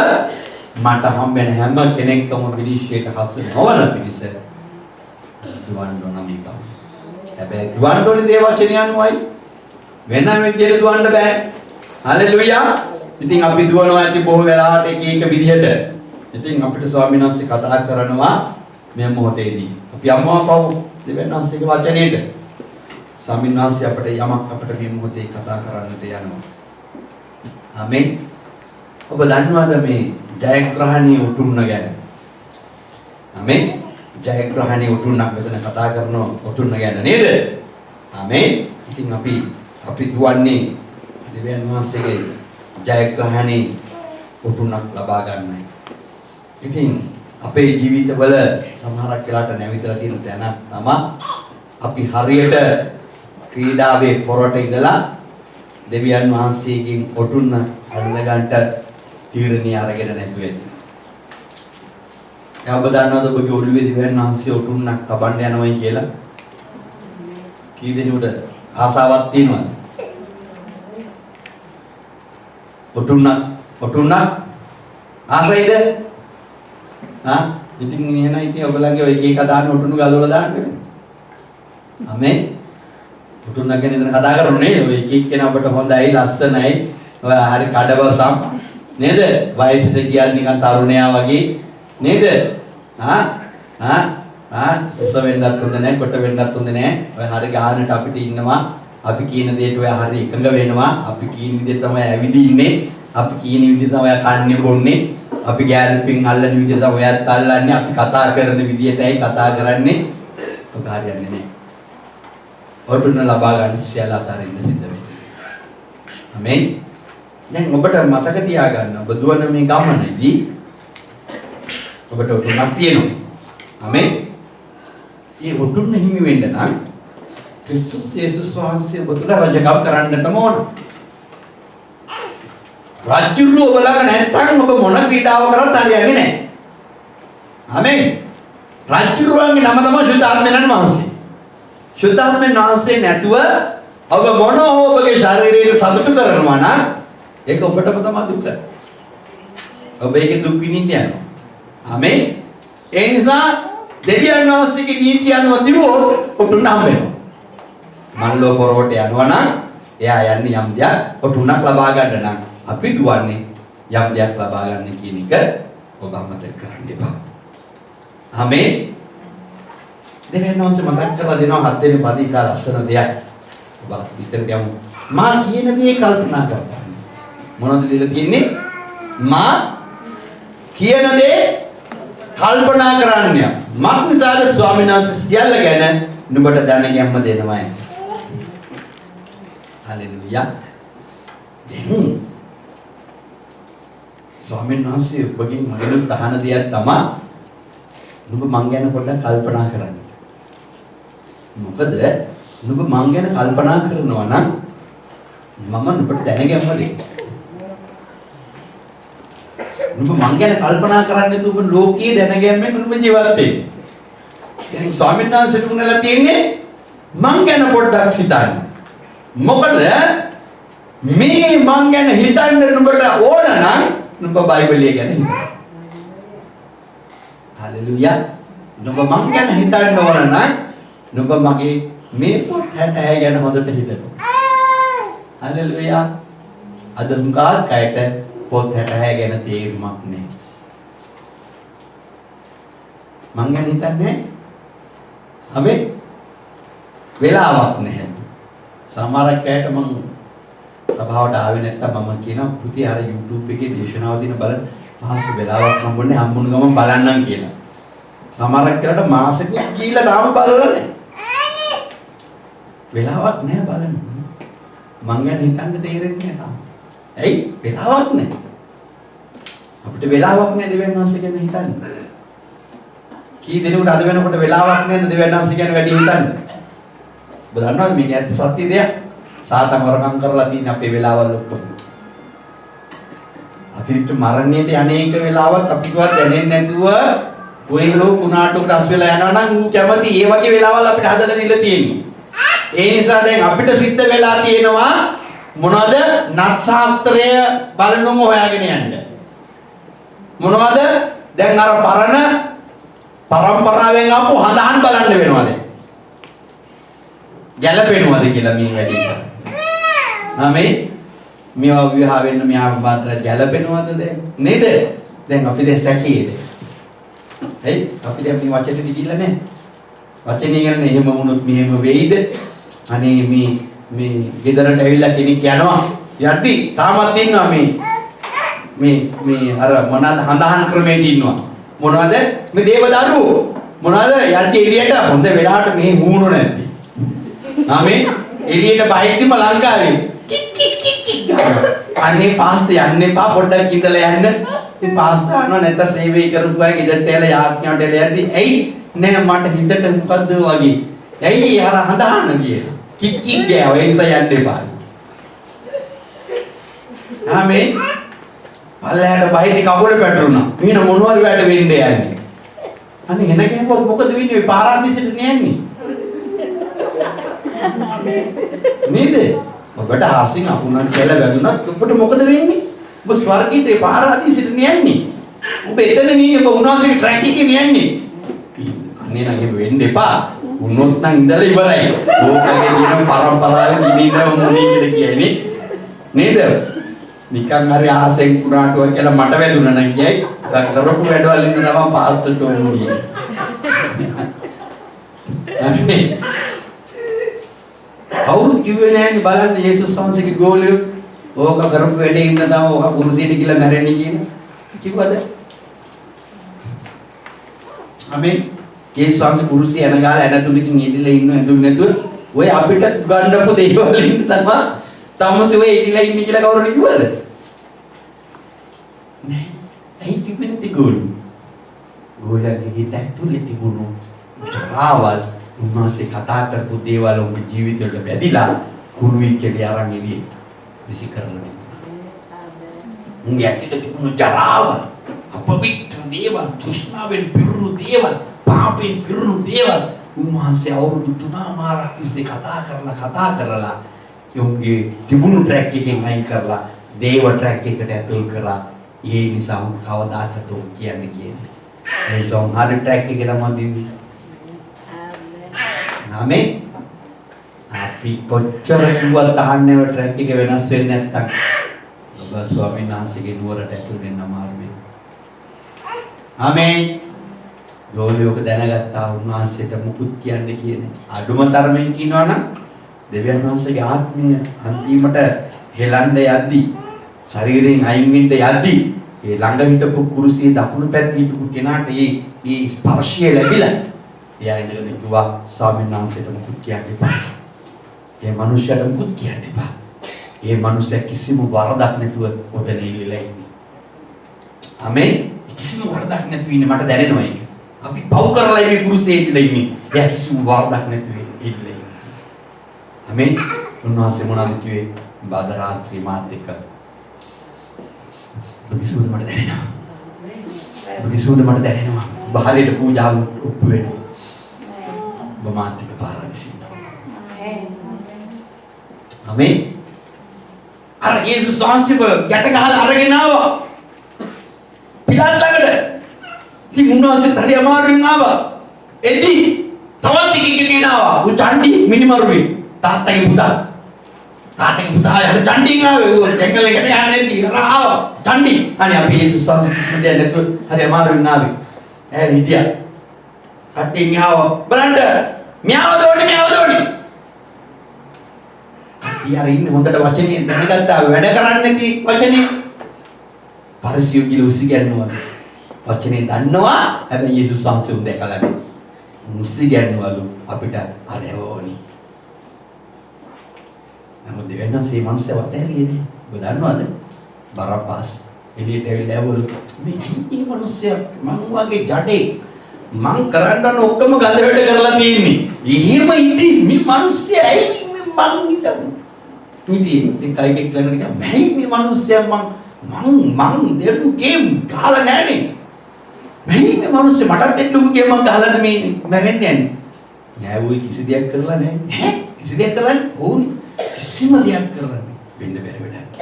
මට හම්බෙන හැම කෙනෙක්ම විනිශ්චයට හසු නොවන පිණිස දුවන්න ඕන මේ ගමන. හැබැයි දුවන්න ඕනේ දේ වචනය අනුවයි. වෙන විදියට දුවන්න බෑ. හලෙලූයා. ඉතින් අපි දුවනවා ඇති බොහෝ වෙලාවට එක එක විදිහට. ඉතින් අපිට ස්වාමීන් වහන්සේ කතා කරනවා මේ මොහොතේදී. අපි යමුවා පව් දෙවියන් වහන්සේගේ වචනයට. ස්වාමීන් වහන්සේ අපිට යමක් අපිට මේ මොහොතේ කතා කරන්නට යනවා. ආමේන්. ඔබ දන්නවද මේ ජයග්‍රහණී උතුම්න ගැන? ආමේන්. ජයග්‍රහණී උතුම්න මෙතන කතා කරන උතුම්න ගැන නේද? ආමේන්. ඉතින් අපි දුවන්නේ දෙවියන් වහන්සේගේ ජයග්‍රහණී උතුම්නක් ලබා ගන්නයි. ඉතින් අපේ ජීවිතවල සමහරක් වෙලාවට නැවිතලා තියෙන තැන තමයි අපි හරියට ක්‍රීඩාවේ පොරට ඉඳලා දෙවියන් වහන්සේගෙන් ඔටුන්න අල්ල ගන්නට තීරණිය අරගෙන නැතුව ඇති. ඔබ දන්නවද ඔබගේ ඔළුවේ දෙවියන් වහන්සේ ඔටුන්නක් තබන්න යනවයි කියලා? කී දෙනෙකුට ආසාවක් තියෙනවද? ඔටුන්නක් ආසයිද? ඉතින් එහෙනම් ඉතින් ඔයගලගේ ඔය එක එක දාන්න ඔටුනු ගලවලා දාන්න වෙනවා. ආමේන්. ඔටුන්න ගැන ඉතින් කතා කරන්නේ ඔය එක එක කෙනා ඔබට හොඳයි ලස්සනයි. ඔය හරි කඩවසම් නේද? වයසට ගියල් නිකන් තරුණයා වගේ නේද? උස වෙන්නත් හොඳ නැහැ, කොට වෙන්නත් හොඳ නැහැ. ඔය හරි ගානට අපිට ඉන්නවා. අපි කියන දේට ඔය හරි එකඟ වෙනවා. අපි කියන විදිහට තමයි ඇවිදින්නේ. අපි කියන විදිහට තමයි ඔයා කන්නේ බොන්නේ. අපි ගෑල්පින් අල්ලන විදිහට තමයි ඔයාත් අල්ලන්නේ. අපි කතා කරන විදිහටයි කතා කරන්නේ. ඔක හරියන්නේ නැහැ. ඔබට ලබා ගන්න සියල්ල අතරින් සිද්ධ වෙනවා. ආමෙන්. දැන් ඔබට මතක තියාගන්න ඔබ දුවන මේ ගමනේදී ඔබට උතුණක් තියෙනවා. ආමෙන්. මේ උතුණ හිමි වෙන්න නම් ක්‍රිස්තුස් යේසුස් වහන්සේ ඔබ තුළ රජකම් කරන්නටම ඕන. රාජ්‍යරුව ඔබ ළඟ නැත්නම් ඔබ මොන පීඩාව කරත් හරියන්නේ නැහැ. ආමෙන්. රාජ්‍යරුවන්ගේ නම තමයි ශුද්ධාත්මයන් වහන්සේ. ශුද්ධාත්මයන් වහන්සේ නැතුව ඔබ මොන හෝ ඔබගේ ශරීරයේ සතුටු කරනවා නම් ඒක ඔබටම තමයි දුක. ඔබ ඒකේ දුක් විඳින්න යනවා. ආමෙන්. ඒ නිසා දෙවියන් වහන්සේගේ නීතිය අනුව දිවුවොත් ඔටුන්න හම්බ වෙනවා. මල්ලෝ පොරවට යනවා නම් එයා යන්නේ යම් දෙයක් ඔටුන්නක් ලබා ගන්න නම් අපි දුවන්නේ යම් දෙයක් ලබා ගන්න කියන එක ඔබ අමතක කරන්න එපා. ආමෙන්. දෙවියන් වහන්සේ මතක් කරලා දෙනවා 7 වෙනි පදීකා ලස්සන දෙයක්. ඔබ පිටට යමු. මා කියන දේ කල්පනා කරන්න. මොනවද දෙලා තියෙන්නේ? මා කියන දේ කල්පනා කරන්න. මක්නිසාද ස්වාමීන් වහන්සේ සියල්ල ගැන නුඹට දැනගැම්ම දෙනවා. හලෙලූයා. දැන් ස්වාමීන් වහන්සේ ඔබගෙන් මගෙන් තහන දෙයක් තමයි නුඹ මං ගැන පොඩ්ඩක් කල්පනා කරන්න. මොකද නුඹ මං ගැන කල්පනා කරනවා නම් මම නුඹට දැනගැම්ම දෙන්න. නුඹ මං ගැන කල්පනා කරන්නේ තුඹ ලෝකයේ දැනගැම්මෙන් නුඹ ජීවත් වෙන්නේ. දැන් ස්වාමීන් වහන්සේට උනලා තියෙන්නේ මං ගැන පොඩ්ඩක් හිතන්න. මොකද මේ මං ගැන හිතන්න නුඹට ඕන නම් නුඹ බයිබලය ගැන හිතන්න. හලෙලූයා. නුඹ මං ගැන හිතන්න ඕන නම් නුඹ මගේ මේ පොත් 66 ගැන හොඳට හිතනවා. හලෙලූයා. අද හුඟක් අයට පොත් 66 ගැන තේරුමක් නැහැ. මං ගැන හිතන්නේ අපි වෙලාවක් නැහැ. සමහරක් අයට මම සභාවට ආවේ නැත්නම් මම කියනවා පුතේ අර YouTube එකේ දේශනාව දින බලන්න පහසු වෙලාවක් හම්බුනේ හම්බුන ගමන් බලන්නම් කියලා. සමහරක් කරලා මාසෙක ගිහිල්ලා තාම බලලා නැහැ. වෙලාවක් නැහැ බලන්න. මං ගැන හිතන්න තේරෙන්නේ නැහැ තාම. ඇයි? වෙලාවක් නැහැ. අපිට වෙලාවක් නැහැ දෙවියන් වහන්සේ ගැන හිතන්න. කී දෙනෙකුට අද වෙනකොට වෙලාවක් නැද්ද දෙවියන් වහන්සේ ගැන වැඩි හිතන්න? ඔබ දන්නවද මේක ඇත්ත සත්‍ය දෙයක්? සාතන් වරකම් කරලා තියෙන අපේ වෙලාවල් ඔක්කොම. අපිට මරණයට අනේක වෙලාවක් අපිටවත් දැනෙන්නේ නැතුව ඔය ලෝ කුණාටුකට අස් වෙලා යනවා නම් ඌ කැමති ඒ වගේ වෙලාවල් අපිට හදලා දීලා තියෙනවා. ඒ නිසා දැන් අපිට සිද්ධ වෙලා තියෙනවා මොනවද? නත් ශාස්ත්‍රය බලනම හොයාගෙන යන්න. මොනවද? දැන් අර පරණ පරම්පරාවෙන් ආපු හඳහන් බලන්න වෙනවා දැන්. ගැළපෙනවද කියලා මේ වැඩි කරා. ආමේ මේවා විවාහ වෙන්න මෙහා මාත්‍ර ගැළපෙනවද දැන්? නේද? දැන් අපි දැන් සැකයේද? එයි අපි දැන් මේ වචනේ දිගිල්ල නැහැ. වචනේ ගැන එහෙම වුණොත් මෙහෙම වෙයිද? අනේ මේ ගෙදරට ඇවිල්ලා කෙනෙක් යනවා. යද්දි තාමත් ඉන්නවා මේ අර මොනවාද හඳහන් ක්‍රමයට ඉන්නවා. මොනවද? මේ දේවදරුවෝ. මොනවද? යද්දි එළියට හොඳ වෙලාවට මෙහෙ වුණු නැති. ආමේ එළියට බහිද්දිම ලංකාවේ කික් කික් කික් කික් ගානවා. අනේ පාස්ටර් යන්න එපා පොඩ්ඩක් ඉඳලා යන්න. ඉතින් පාස්ටර් අහනවා නැත්නම් සේවය කරපු අය ගෙදරට එලා යාඥාට එලා යද්දි ඇයි නෑ මට හිතට මොකද්ද වගේ. ඇයි අර හඳහන කියලා. කික් කික් ගෑව ඒ නිසා යන්න එපා. ආමේ පල්ලයට බහිද්දි කකුල පැටරුණා. පින මොනවද වැඩ වෙන්නේ යන්නේ. අනේ එන ගෑවොත් මොකද වෙන්නේ? පාරාදීසෙට නෑන්නේ. නේද? ඔබට ආසින් අකුණක් කියලා වැදුනත් ඔබට මොකද වෙන්නේ? ඔබ ස්වර්ගයේ පාරාදීසෙට යන්නේ. ඔබ එතන නින්නේ ඔබ උන්වහන්සේගේ ට්‍රැක් එකේ යන්නේ. අනේ නම් වෙන්න එපා. උන්නොත් නම් ඉඳලා ඉවරයි. ඕකගේ තියෙන පරම්පරාවේ ඉඳීම මොනේ කියලා කියන්නේ. නේද? නිකන් හරි ආසෙන් කුණාටුව කියලා මට වැදුනා නම් කියයි. කරපු වැඩවල ඉන්න තමයි පාස්ටර්ට ඕනේ. කවුරුත් කිව්වේ නැහැ බලන්න යේසුස් වහන්සේගේ ගෝලියෝ ඕක කරපු වැඩේ ඉන්න තම ඕක කුරුසියට ගිහලා මැරෙන්නේ කියන කිව්වද? අපි ජේසුස් වහන්සේ කුරුසිය යන ගාලා ඇනතුණකින් ඉදිලා ඉන්න ඇඳුම් නැතුව ඔය අපිට ගන්නපු දේවල් ඉන්න තමයි තමසේ ඔය ඉදිලා ඉන්නේ කියලා කවුරුද කිව්වද? නෑ. ඇයි කිව්වේ නැති ගෝලු? ගෝලගේ හිත ඇතුලේ තිබුණු ජරාවල් උන්වහන්සේ කතා කරපු දේවල් උන්ගේ ජීවිතවලට බැඳිලා කුණුයි කියලා අරන් එළියට විසි කරලා තිබුණා. උන්ගේ ඇතුලේ තිබුණු ජරාවල් අපවිත්‍ර දේවල්, තෘෂ්ණාවෙන් පිරුණු දේවල්, පාපයෙන් පිරුණු දේවල් උන්වහන්සේ අවුරුදු 3මාරක් තිස්සේ කතා කරලා උන්ගේ තිබුණු ට්‍රැක් එකෙන් අයින් කරලා දේව ට්‍රැක් එකට ඇතුල් කරා. ඒ නිසා උන් කවදාකවත් ඔක් කියන්නේ කියන්නේ. ඒ සෝන් හරි ට්‍රැක් එකේ තමයි දින්නේ. ආමෙන්. අපි කොච්චර කිව්වත් අහන්නේ ට්‍රැක් එක වෙනස් වෙන්නේ නැත්තම් ඔබ ස්වාමීන් වහන්සේගේ නුවරට ඇතුල් වෙන්න අමාරුයි. ආමෙන්. ගෝලියෝක දැනගත්තා උන්වහන්සේට මුකුත් කියන්නේ කියන්නේ. අඩුම තරමින් කියනවා නම් දෙවියන් වහන්සේගේ ආත්මය අන්තිමට හෙලන්න යද්දි ශරීරයෙන් අයින් වෙන්න යද්දි ඒ ළඟ හිටපු කුරුසියේ දකුණු පැත්තේ හිටපු කෙනාට ඒ ස්පර්ශය ලැබිලා එයා ඉඳගෙන කිව්වා ස්වාමීන් වහන්සේට මුකුත් කියන්න එපා. ඒ මනුස්සයාට මුකුත් කියන්න එපා. ඒ මනුස්සයා කිසිම වරදක් නැතුව ඔතන ඉල්ලලා ඉන්නේ. ආමෙන්. කිසිම වරදක් නැතුව ඉන්නේ මට දැනෙනවා ඒක. අපි පව් කරලා මේ කුරුසියේ ඉඳලා ඉන්නේ. එයා කිසිම වරදක් නැතුව ඉල්ලලා ඉන්නේ. ආමෙන්. උන්වහන්සේ මොනවද කිව්වේ? බාද රාත්‍රී මාත් එක්ක බගිසුද මට දැනෙනවා. බගිසුද මට දැනෙනවා. බාහිරට පූජාව ඔප්පු වෙනවා. ඔබ මාත් එක්ක පාරාදීසින්න. ආමෙන්. අර යේසුස් වහන්සේව ගැට ගහලා අරගෙන ආවා. පිලාත් ළඟට. ඉතින් උන්වහන්සේ හරි අමාරුවෙන් ආවා. එදි තවත් එකකින් ආවා. උ චණ්ඩි මිනිමරුවේ තාත්තගේ පුතා. තාත්තගේ පුතා හරි චණ්ඩින් ආවේ. ඌ දෙංගලෙකට යන්නේ නැති ආවා. චණ්ඩි. අනේ අපි යේසුස් වහන්සේ කිසිම දෙයක් නැතුව හරි අමාරුවෙන් ආවේ. ඈ හිටියා. කට්ටියන් ආවා. බලන්න. මෙයාව දෝඩි. කට්ටිය හරි ඉන්නේ හොඳට වචනේ දැනගත්තා. වැඩ කරන්නේ නැති වචනේ. පරිසියෝ කියලා උසි ගන්නවා. වචනේ දන්නවා. හැබැයි යේසුස් වහන්සේ උන් දැකලා නැහැ. උසි ගන්නවලු අපිට අරවෝනි. නමුත් දෙවන්නසේ මනුස්සයව අතහැරියේ නේ. ඔබ දන්නවද? බරබ්බස් එළියට ඇවිල්ලා ඇවවලු මේ මනුස්සයා මං වගේ ජඩේ මං කරන්න ඔක්කොම ගඳ වැඩ කරලා තියෙන්නේ. එහෙම ඉතින් මේ මිනිස්සයා ඇයි මං හිටපු. ඉතින් කයිකෙක් ළඟට ගියා මයි මේ මිනිස්සයා මං දෙන්නු ගේම් ගහලා නැහනේ. මයි මේ මිනිස්සයා මටත් දෙන්නු ගේම් මං ගහලාද මේ මැරෙන්නේ යන්නේ. නෑ ওই කිසි දෙයක් කරලා නැහැ. ඈ කිසි දෙයක් කරලා ඕනේ. කිසිම දෙයක් කරලා වෙන්න බැරි වැඩක්.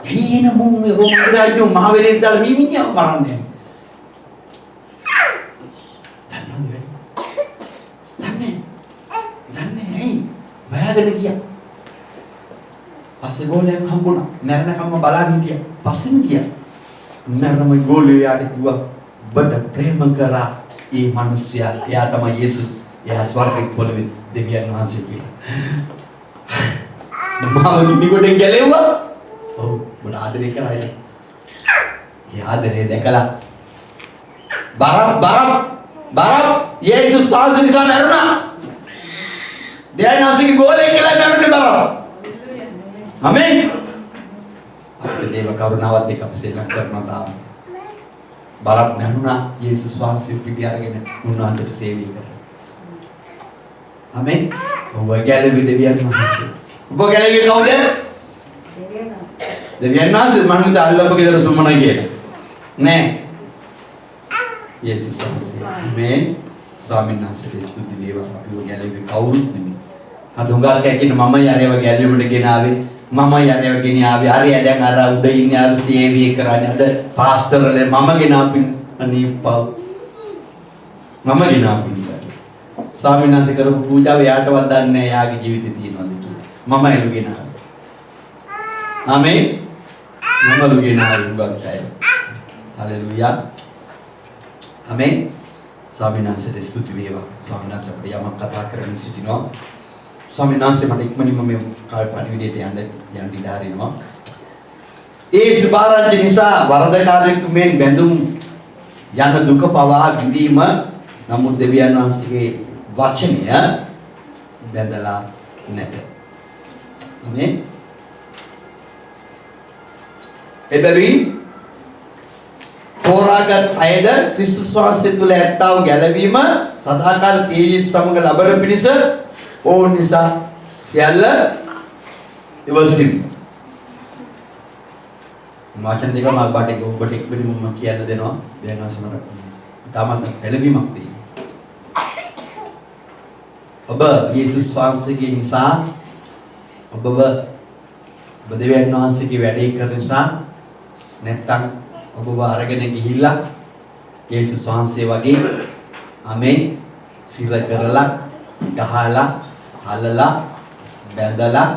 ඇයි එන මොම් මේ රෝම රාජ්‍යෝ මහවැලියට දාලා මේ මිනිහා මරන්නේ. වයාගෙන ගියා. පස්සේ ගෝලයක් හම්බුණා. මරණකම්ම බලන් හිටියා. පස්සෙම ගියා. මරණම ගෝලිය යාට කිව්වා ඔබට ප්‍රේම කරා ඒ මිනිසයා. එයා තමයි යේසුස්. එයා ස්වර්ගයේ පොළවේ දෙවියන් වහන්සේ කියලා. මාව නිකොටෙන් ගැලෙව්වා. ඔව් මට ආදරේ කරායි. ඒ ආදරේ දැකලා බරබ් යේසුස් වහන්සේ නිසා මරුණා. දෙයනාසික ගෝලෙක් කියලා මරුනේ බරබ්. ආමෙන්. අපේ දේව කරුණාවත් එක්ක අපි සෙල්ලම් කරනවා තාම. බරබ් මරුණා යේසුස් වහන්සේ පිටි අරගෙන උන්වහන්සේට සේවය කරා. ආමෙන්. ඔබ ගැලවි දෙවියන් වහන්සේ. ඔබ ගැලවි කවුද? දෙවියන් වහන්සේ. මම හිතා අල්ලපු ගෙදර සුමන කියලා. නෑ. යේසුස් වහන්සේ. ආමෙන්. ස්වාමීන් වහන්සේට ස්තුති වේවා. අපි ඔය ගැලවි කවුරුත් නෙමෙයි. අද උඟා කැකින මම යන්නේව ගැලවෙමුට ගෙනාවේ. මම යන්නේව ගෙනියාවේ. හරිය දැන් අර උඩ ඉන්නේ අර සේවය කරන්නේ. අද පාස්ටර්ලේ මම ගෙනාපින් අනීපව. මම ගෙනාපින්. ස්වාමීන් වහන්සේ කරපු පූජාව යාටවත් දන්නේ නැහැ යාගේ ජීවිතේ තියෙනවද කියලා. මම එළු ගෙනාවේ. ආමෙන්. මම එළු ගෙනාවේ උගන්ටයි. හලෙලූයා. ආමෙන්. ස්වාමීන් වහන්සේට ස්තුති වේවා. ස්වාමීන් වහන්සේ අපිට යමක් කතා කරමින් සිටිනවා. ස්වාමීන් වහන්සේ මට ඉක්මනින්ම මේ කාල් පරිවිඩයට යන්න ඉඩ හරිනවා. ඒ සුභාරංචි නිසා වරදකාරයෙකු මෙන් බැඳුම් යන දුක පවා විඳීම නමුත් දෙවියන් වහන්සේගේ වචනය බැඳලා නැත. ආමේන්. එබැවින් තෝරාගත් අයද ක්‍රිස්තුස් වහන්සේ තුළ ඇත්තා වූ ගැලවීම සදාකාල තේජස් සමග ලබන පිණිස ඕන නිසා සියල්ල ඉවසින්. වචන දෙක මම ඔබට එක්වෙලි මම කියන්න දෙනවා. දැන් අසමර තමන්ට පෙළවීමක් තියෙනවා. ඔබ යේසුස් වහන්සේගේ නිසා ඔබව දෙවියන් වහන්සේගේ වැඩේ කරන නිසා නැත්තම් ඔබව අරගෙන ගිහිල්ලා යේසුස් වහන්සේ වගේ ආමේන් සිර කරලා ගහලා හලලා බැඳලා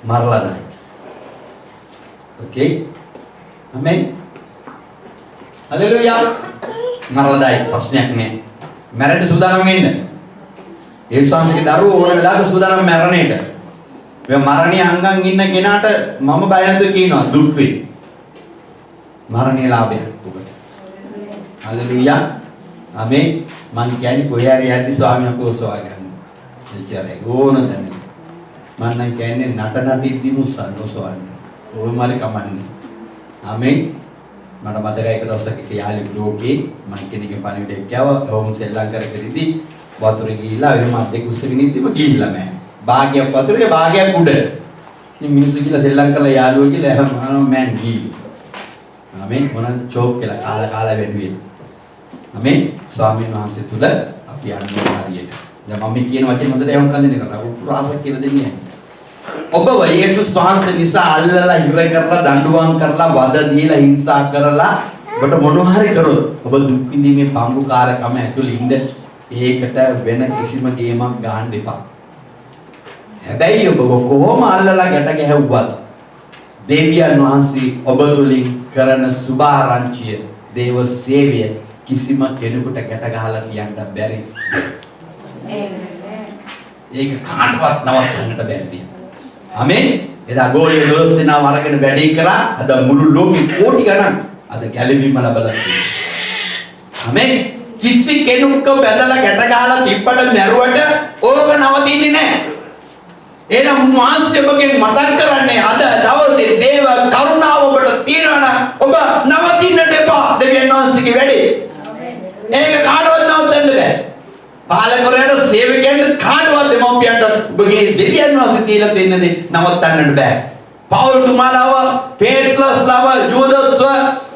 මරලා දායි. ඕකේ ආමේන් හලෙලුයා මරලා දායි ප්‍රශ්නයක් නෑ. මැරෙන්න සූදානම් වෙන්න. යේසුස් වහන්සේගේ දරුවෝ ඕන වෙලාවක සූදානම් මැරණ එක. මේ මරණීය අංගන් ඉන්න කෙනාට මම බය නැතුව කියනවා දුක් වෙයි. මරණීය ලාභයක් ඔබට. හලෙලුයා. ආමේන්. මං කියන්නේ කොහේ හරි යද්දි ස්වාමීන් වහන්සේ ඔසවා ගන්න. එච්චරයි. ඕන දැන. මං නම් කියන්නේ නට ඉද්දි මුස්සන් ඔසවන්න. ඕම මාරි කමන්නේ. ආමේන්. මට මතකයි එක දවසක යාළි බ්ලෝකේ මං කෙනෙක්ගේ පණිවිඩයක් ගාවා. ඕම් සෙල්ලම් කරකෙද්දි වතුරේ ගිහිල්ලා එහෙම අද්දෙක් උස්සගෙන ඉද්දිම ගිහිල්ලා නෑ. භාගයක් වතුරේ භාගයක් උඩ. ඉතින් මිනිස්සු කියලා සෙල්ලම් කරලා යාළුවෝ කියලා එහෙම මෑන් ගිහින්. ආමේන්. මොනවද චෝක් කියලා කාලා වෙනුවේ. ආමේන්. ස්වාමීන් වහන්සේ තුල අපි යන්නේ හරියට. දැන් මම කියන වචනේ හොඳට එහෙම කන්දේ නේද? උපුරාසක් කියලා දෙන්නේ. ඔබ යේසුස් වහන්සේ නිසා අල්ලලා ඉවර කරලා දඬුවම් කරලා වද දීලා හිංසා කරලා ඔබට මොනවා හරි කරොත් ඔබ දුක් විඳීමේ පංගුකාරකම ඇතුළේ ඉඳ ඒකට වෙන කිසිම ගේමක් ගන්න එපා. හැබැයි ඔබ කොහොම අල්ලලා ගැට ගැහුවත් දෙවියන් වහන්සේ ඔබ තුලින් කරන සුභාරංචිය දේව සේවය කිසිම කෙනෙකුට ගැට ගහලා තියන්න බැරි. ඒක කාටවත් නවත්තන්නට බැරි. ආමේන්. එදා ගෝලිය 12 දෙනාව අරගෙන වැඩේ කළා. අද මුළු ලෝකෙ කෝටි ගණන් අද ගැලවීම ලැබලා තියෙනවා. ආමේන්. කිසි කෙනෙකුට බැදලා ගැට ගහලා තිබ්බට මැරුවට ඕක නවතින්නේ නැහැ. එහෙනම් උන්වහන්සේ ඔබගෙන් මතක් කරන්නේ අද දවසේ දේව කරුණාව ඔබට තියෙනවා ඔබ නවතින්නට එපා දෙවියන් වහන්සේගේ වැඩේ. ඒක කාටවත් නවත්තන්න බෑ. පාලකවරයාට සේවකයන්ට කාටවත් දෙමව්පියන්ට ඔබගේ දෙවියන් වහන්සේ තියලා දෙන්න දේ නවත්තන්නට බෑ. පවුල් තුමාලව, පේත්‍රස්ලව, යූදස්ව,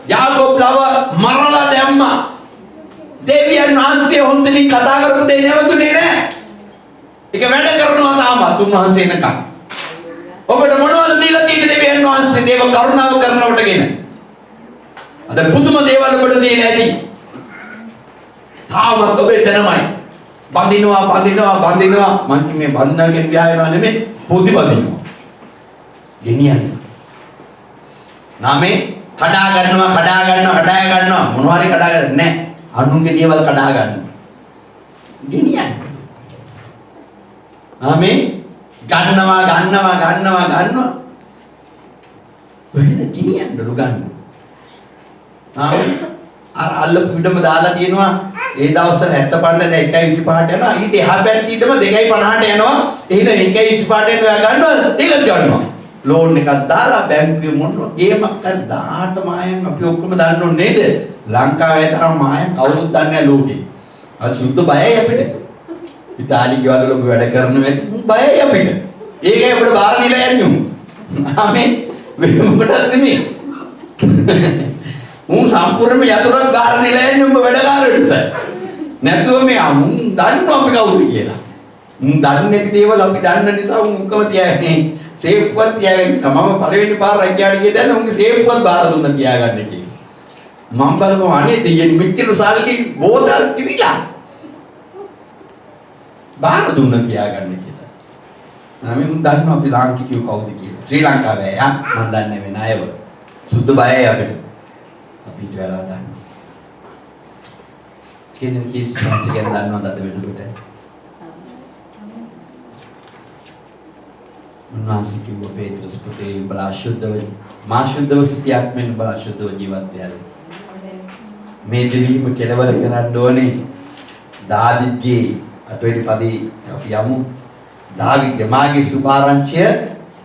යාකෝබ්ලව මරලා දැම්මා. දෙවියන් වහන්සේ හොඳින් කතා කරපු දෙය නැවතුනේ නෑ. ඒක වැඩ කරනවා තාමත් උන්වහන්සේ එනකම්. ඔබට මොනවද දීලා තියෙන්නේ දෙවියන් වහන්සේ දේව කරුණාව කරනකොටගෙන? අද පුදුම දේවල් ඔබට දීලා ඇති. තාමත් ඔබේ තනමයි. බඳිනවා මං මේ බඳිනවා කියන ව්‍යායාම නෙමෙයි පොඩි බඳිනවා. ගෙනියන්න. නාමේ කඩා ගන්නවා මොනවා හරි කඩා ගන්න නැහැ. අනුන්ගේ දේවල් කඩා ගන්නවා. ගෙනියන්න. ආමේ ගන්නවා. ඔහෙ ගෙනියන්න ගන්න. ආමේ අර අල්ලපු පිටම දාලා තියෙනවා. ඒ දවස්වල 75 දැන් 1.25ට යනවා. ඊට එහා පැත්තේටම 2.50ට යනවා. එහෙනම් 1.25ට යනවා ගන්නවද? ඒකත් ගන්නවා. ලෝන් එකක් දාලා බැංකුවේ මොනවා ගේමක් කරලා 18 මායම් අපි ඔක්කොම දන්නෝ නේද? ලංකාවේ තරම් මායම් කවුරුත් දන්නේ නැහැ ලෝකේ. අද සුද්ධ බයයි අපිට. ඉතාලි ගෙවල් වල වැඩ කරන වෙත් බයයි අපිට. ඒකයි අපිට බාර දීලා යන්නේ. ආමේ මොකටද නෙමෙයි. උන් සම්පූර්ණයෙන්ම යතුරුක් බාර දීලා යන්නේ උඹ වැඩකාරයෙක් නිසා. නැතුව මේ උන් දන්නවා අපි කවුද කියලා. උන් දන්නේ නැති දේවල් අපි දන්න නිසා උන් ඔක්කොම තියාගෙන සේෆ්වත් තියාගෙන තමම පළවෙනි පාර රැකියාවට ගිය දැන් උන්ගේ සේෆ්වත් බාර දුන්න තියාගන්න කියලා. මම බලමු අනේ දෙයියන් මෙච්චර සල්ලි බෝතල් කිරිලා බාර දුන්න තියාගන්න කියලා. නම් උන් දන්නවා අපි ලාංකිකයෝ කවුද කියලා. ශ්‍රී ලංකාවේ මම දන්නේ වෙන අයව. සුද්ධ බයයි අපිට. අපිට වෙලා දන්න. කෙනෙක් කීස් සංසි ගැන දන්නවද අද වෙනකොට? උන්වහන්සේ කිව්ව පේත්‍රස් පුතේ උඹලා අශුද්ධව මා ශුද්ධව සිටියක් මෙන් උඹලා අශුද්ධව ජීවත් වෙලා. මේ දෙවීම කෙලවර කරන්න ඕනේ. දාවිද්ගේ අටවෙනි පදේ අපි යමු. දාවිද්ගේ මාගේ සුභාරංචිය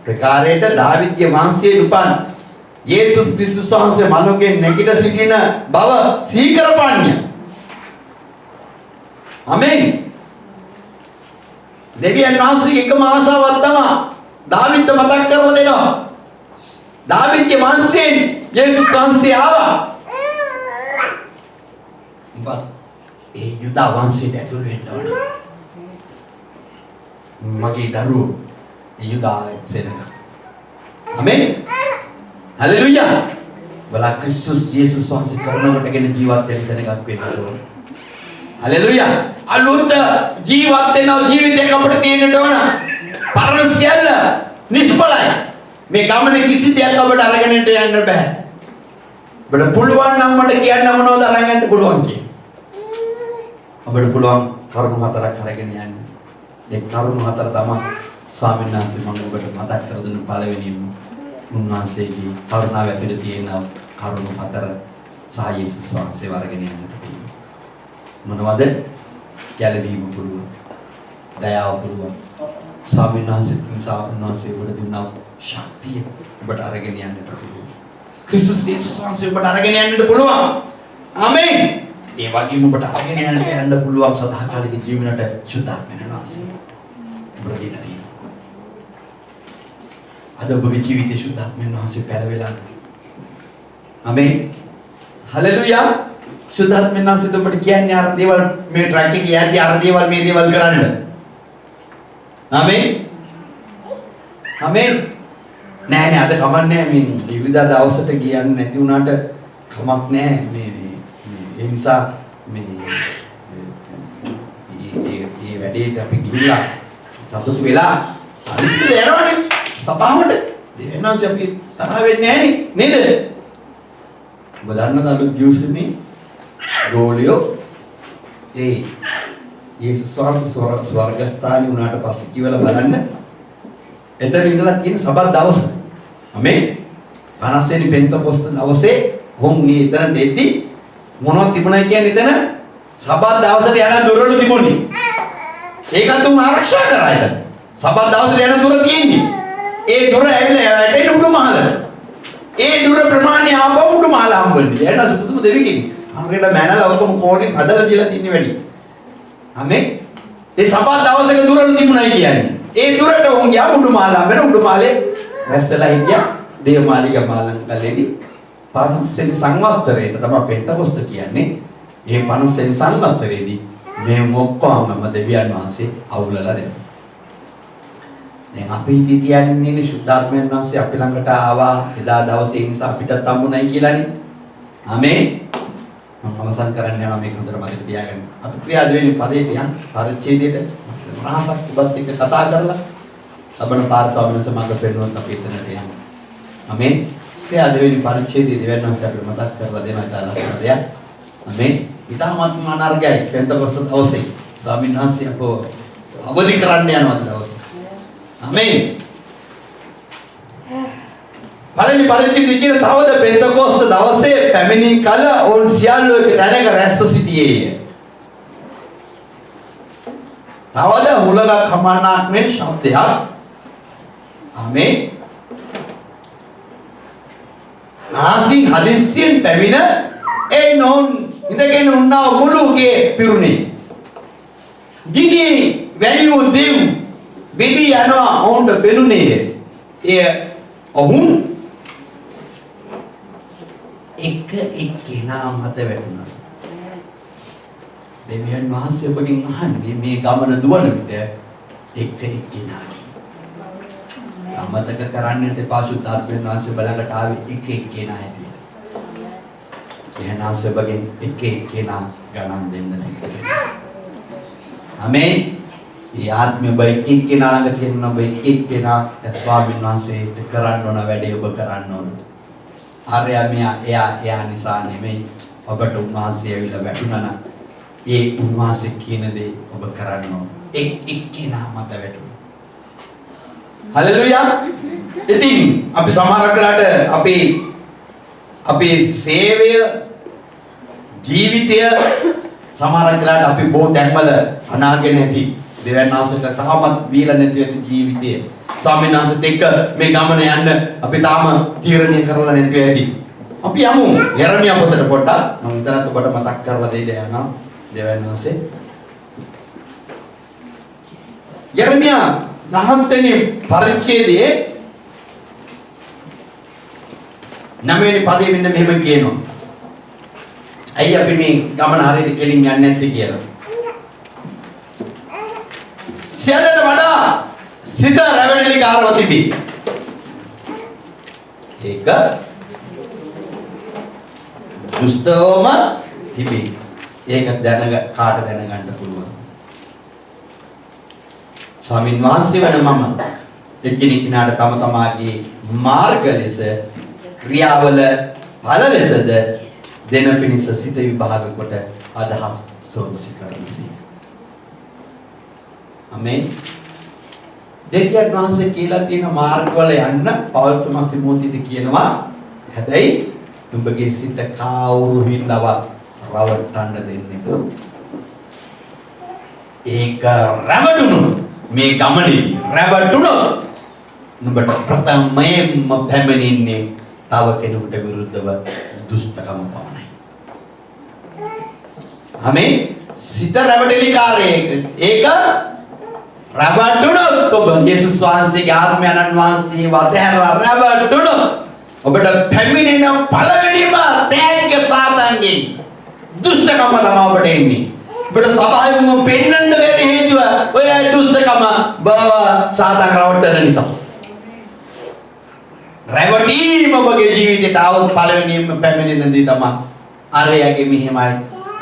ප්‍රකාරයට දාවිද්ගේ වංශයේ උපන් යේසුස් ක්‍රිස්තුස් වහන්සේ මනුගෙන් නැගිට සිටින බව සීකරපන්නේ. ආමෙන්. දෙවියන් වහන්සේගේ එකම ආශාවක් තමයි දාවිද්ට මතක් කරලා දෙනවා. දාවිද්ගේ වංශයෙන් යේසුස් වහන්සේ ආවා. ඒ යුදා වංශයට ඇතුළු වෙන්න ඕන. මගේ දරුවෝ යුදා සෙනඟ. ආමෙන්. හලෙලූයා. බලා ක්‍රිස්තුස් යේසුස් වහන්සේ කරනකොටගෙන ජීවත් වෙන සෙනඟක් වෙන්න ඕන. හලෙලූයා. අලුත් ජීවත් වෙන ජීවිතයක් අපිට තියෙන්න ඕන. පරණ සියල්ල නිෂ්ඵලයි. මේ ගමනේ කිසි දෙයක් අපිට අරගෙන යන්න බෑ. අපිට පුළුවන් නම් මට කියන්න මොනවද අරගෙන යන්න පුළුවන් කියලා. අපිට පුළුවන් කරුණු හතරක් අරගෙන යන්න. ඒ කරුණු හතර තමයි ස්වාමීන් වහන්සේ මම ඔබට මතක් කර දුන්න පළවෙනිම උන්වහන්සේගේ කරුණාව ඇතුළේ තියෙන කරුණු හතර සහ යේසුස් වහන්සේ වරගෙන යන්නට පුළුවන්. මොනවද? ගැලවීම පුළුවන්. දයාව පුළුවන්. ස්වාමීන් වහන්සේ උන්වහන්සේ ඔබට දුන්නා ශක්තිය ඔබට අරගෙන යන්නට පුළුවන්. ක්‍රිස්තුස් යේසුස් වහන්සේ ඔබට අරගෙන යන්නට පුළුවන්. ආමෙන්. ඒ වගේම ඔබට අරගෙන යන්න පුළුවන් සදාකාලික ජීවනට සුද්ධාත්මන වහන්සේ. ඔබට දෙන්න තියෙනවා. අද ඔබගේ ජීවිතේ සුද්ධාත්මන වහන්සේ පෙරවෙලා. ආමෙන්. හලෙලූයා. සුද්ධාත්මන වහන්සේ ඔබට කියන්නේ අර දේවල් මේ ට්‍රක් එකේ යද්දී අර දේවල් මේ දේවල් කරන්න. ආමෙන්. ආමෙන්. නෑ අද කමන්නේ මේ ඉරිදා දවසට කියන්නේ නැති වුණාට කමක් නෑ මේ ඒ නිසා මේ වැඩේට අපි ගිහිල්ලා සතුටු වෙලා අනිත් යනවනේ සභාවට දෙවෙනාස් අපි තරහ වෙන්නේ නෑනේ නේද? ඔබ දන්නවද අලුත් ගියුස්නේ රෝලියෝ යේසුස් වහන්සේ ස්වර්ගස්ථානි උනාට පස්සේ කියලා බලන්න එතන ඉඳලා තියෙන සබත් දවස. ආමෙන්. 50 වෙනි පෙන්තකොස්ත දවසේ හොම් මේ එතන දෙද්දි මොනවද තිබුණා කියන්නේ එතන? සබත් දවසට යන දොරවල් තිබුණේ. ඒකත් උන් ආරක්ෂා කරා එතන. සබත් දවසට යන දොර තියෙන්නේ. ඒ දොර ඇවිල්ලා වැටෙන්න උඩ මහලට. ඒ දොර ප්‍රමාණය ආපහු උඩ මහල හම්බෙන්නේ. එයාට සුදුම දෙවි කෙනෙක්. අමකට මැනලා ඔතම කෝණේ හදලා තියලා තින්නේ වැඩි. ආමෙන්. ඒ සබත් දවසක දොරවල් තිබුණයි කියන්නේ. ඒ දුරට උන් ගියා උඩුමාලා වෙන උඩුමාලේ රැස්වලා හිටියා දේවමාලික මාලන් කල්ලේදී 50 වෙනි සංවත්සරයට තමයි පෙන්තකොස්ත කියන්නේ. ඒ 50 වෙනි සංවත්සරයේදී මේ මොක්කම දෙවියන් වහන්සේ අවුලලා දෙනවා. දැන් අපි හිතේ තියාගෙන ඉන්නේ සුද්ධාත්මයන් වහන්සේ අපි ළඟට ආවා එදා දවසේ නිසා අපිටත් හම්බුනායි කියලානේ. ආමේන්. මම අවසන් කරන්න යනවා මේක හොඳට මතක තියාගන්න. අපි ක්‍රියා දෙවෙනි පදයට යන් පරිච්ඡේදයට රහසක් ඔබත් එක්ක කතා කරලා අපේ පාරසවන සමාගම පෙන්වන්න අපි එතනට යමු. ආමෙන්. ක්‍රියා දෙවෙනි පරිච්ඡේදයේ දෙවියන් වහන්සේ අපිට මතක් කරලා දෙන තාලසන දෙයක්. ආමෙන්. ඊටමත් මනාර්ගයයි පෙන්තකොස්ත දවසේ ස්වාමීන් වහන්සේ අපව අවදි කරන්න යනවා දවසේ. ආමෙන්. පළවෙනි පරිච්ඡේදයේ කියන තවද පෙන්තකොස්ත දවසේ පැමිණි කල ඔවුන් සියල්ලෝ එක තැනක රැස්ව සිටියේය. තවද හුලඟක් හමන්නක් මෙන් ශබ්දයක්. ආමෙන්. ආසින් හදිස්සියෙන් පැමිණ ඒ නොන් ඉඳගෙන උන්නා මුළුගේ පිරුණේ. ගිනි වැනි වූ දෙව් බෙදී යනවා ඔවුන්ට පෙනුනේ. එය ඔවුන් එක එක්කෙනා මත වැටුණා. දෙවියන් වහන්සේ ඔබගෙන් අහන්නේ මේ ගමන දුවන විට එක් එක්කෙනා. අමතක කරන්නට එපා සුද්ධාත්මයන් වහන්සේ බලකට ආවේ එක එක්කෙනා හැටියට. එහෙනම් ඔබගෙන් එක එක්කෙනා ගණන් දෙන්න සිද්ධ වෙනවා. ආමේන්. මේ ආත්මය ඔබ එක එක්කෙනා ළඟ තියෙන ඔබ එක එක්කෙනා ස්වාමීන් වහන්සේට කරන්න ඕන වැඩේ ඔබ කරන්න ඕන. ආර්යා මෙයා එයා නිසා නෙමෙයි ඔබට උන්වහන්සේ ඇවිල්ලා වැටුණා නම් ඒ උන්වහන්සේ කියන දේ ඔබ කරන්න ඕන. එක්කෙනා මත වැටුණා. හලෙලුයා. ඉතින් අපි සමහර කලකට අපි සේවය ජීවිතය සමහර කලකට අපි බොහෝ තැන්වල අනාගෙන ඇති. දෙවියන් වහන්සේට තාමත් දීලා නැති ඇති ජීවිතය. ස්වාමීන් වහන්සේත් එක්ක මේ ගමන යන්න අපි තාම තීරණය කරලා නැති ඇති. අපි යමු යරමියා පොතට පොඩ්ඩක් මම විතරක් ඔබට මතක් කරලා දෙන්න යනවා දෙවියන් වහන්සේ. යරමියා 9 වෙනි පරිච්ඡේදයේ 9 වෙනි පදයේ මෙන්න මෙහෙම කියනවා. ඇයි අපි මේ ගමන හරියට කෙලින් යන්නේ නැත්තේ කියලා. සියල්ලට වඩා සිත රැවටිලිකාරව තිබී. ඒක දුෂ්ටවම තිබී. ඒක කාට දැනගන්න පුළුවන්. ස්වාමීන් වහන්සේ වෙන මම එකිනෙකිනාට තම තමාගේ මාර්ග ලෙස ක්‍රියාවල ඵල ලෙසද දෙන පිණිස සිත විභාග කොට අදහස් සෝදිසි කරනසි. ආමේන්. දෙවියන් වහන්සේ කියලා තියෙන මාර්ගවල යන්න පවුල් තුමා තිමෝතිට කියනවා. හැබැයි නුඹගේ සිත කවුරු හින්දාවත් රවට්ටන්න දෙන්නේ. ඒක රැවටුණු මේ ගමනේ රැවටුණොත් නුඹට ප්‍රථමයෙන්ම පැමිණෙන්නේ තව කෙනෙකුට විරුද්ධව දුෂ්ටකම පමණයි. ආමේන්. සිත රැවටෙලිකාරයෙක්. ඒක රැවටුණොත් ඔබ යේසුස් වහන්සේගේ ආත්මයන් වහන්සේ වතහැරලා රැවටුණොත් ඔබට පැමිණෙන පළවෙනිම තෑග්ග සාතන්ගේ දුෂ්ටකම තමයි ඔබට එන්නේ. ඔබට සබාවෙම පෙන්වන්න බැරි හේතුව ඔය දුෂ්ටකම බව සාතන් රවට්ටන නිසා. රැවටීම ඔබගේ ජීවිතයට આવුත් පළවෙනිම පැමිණෙන දේ තමයි අරයාගේ මෙහෙමයි.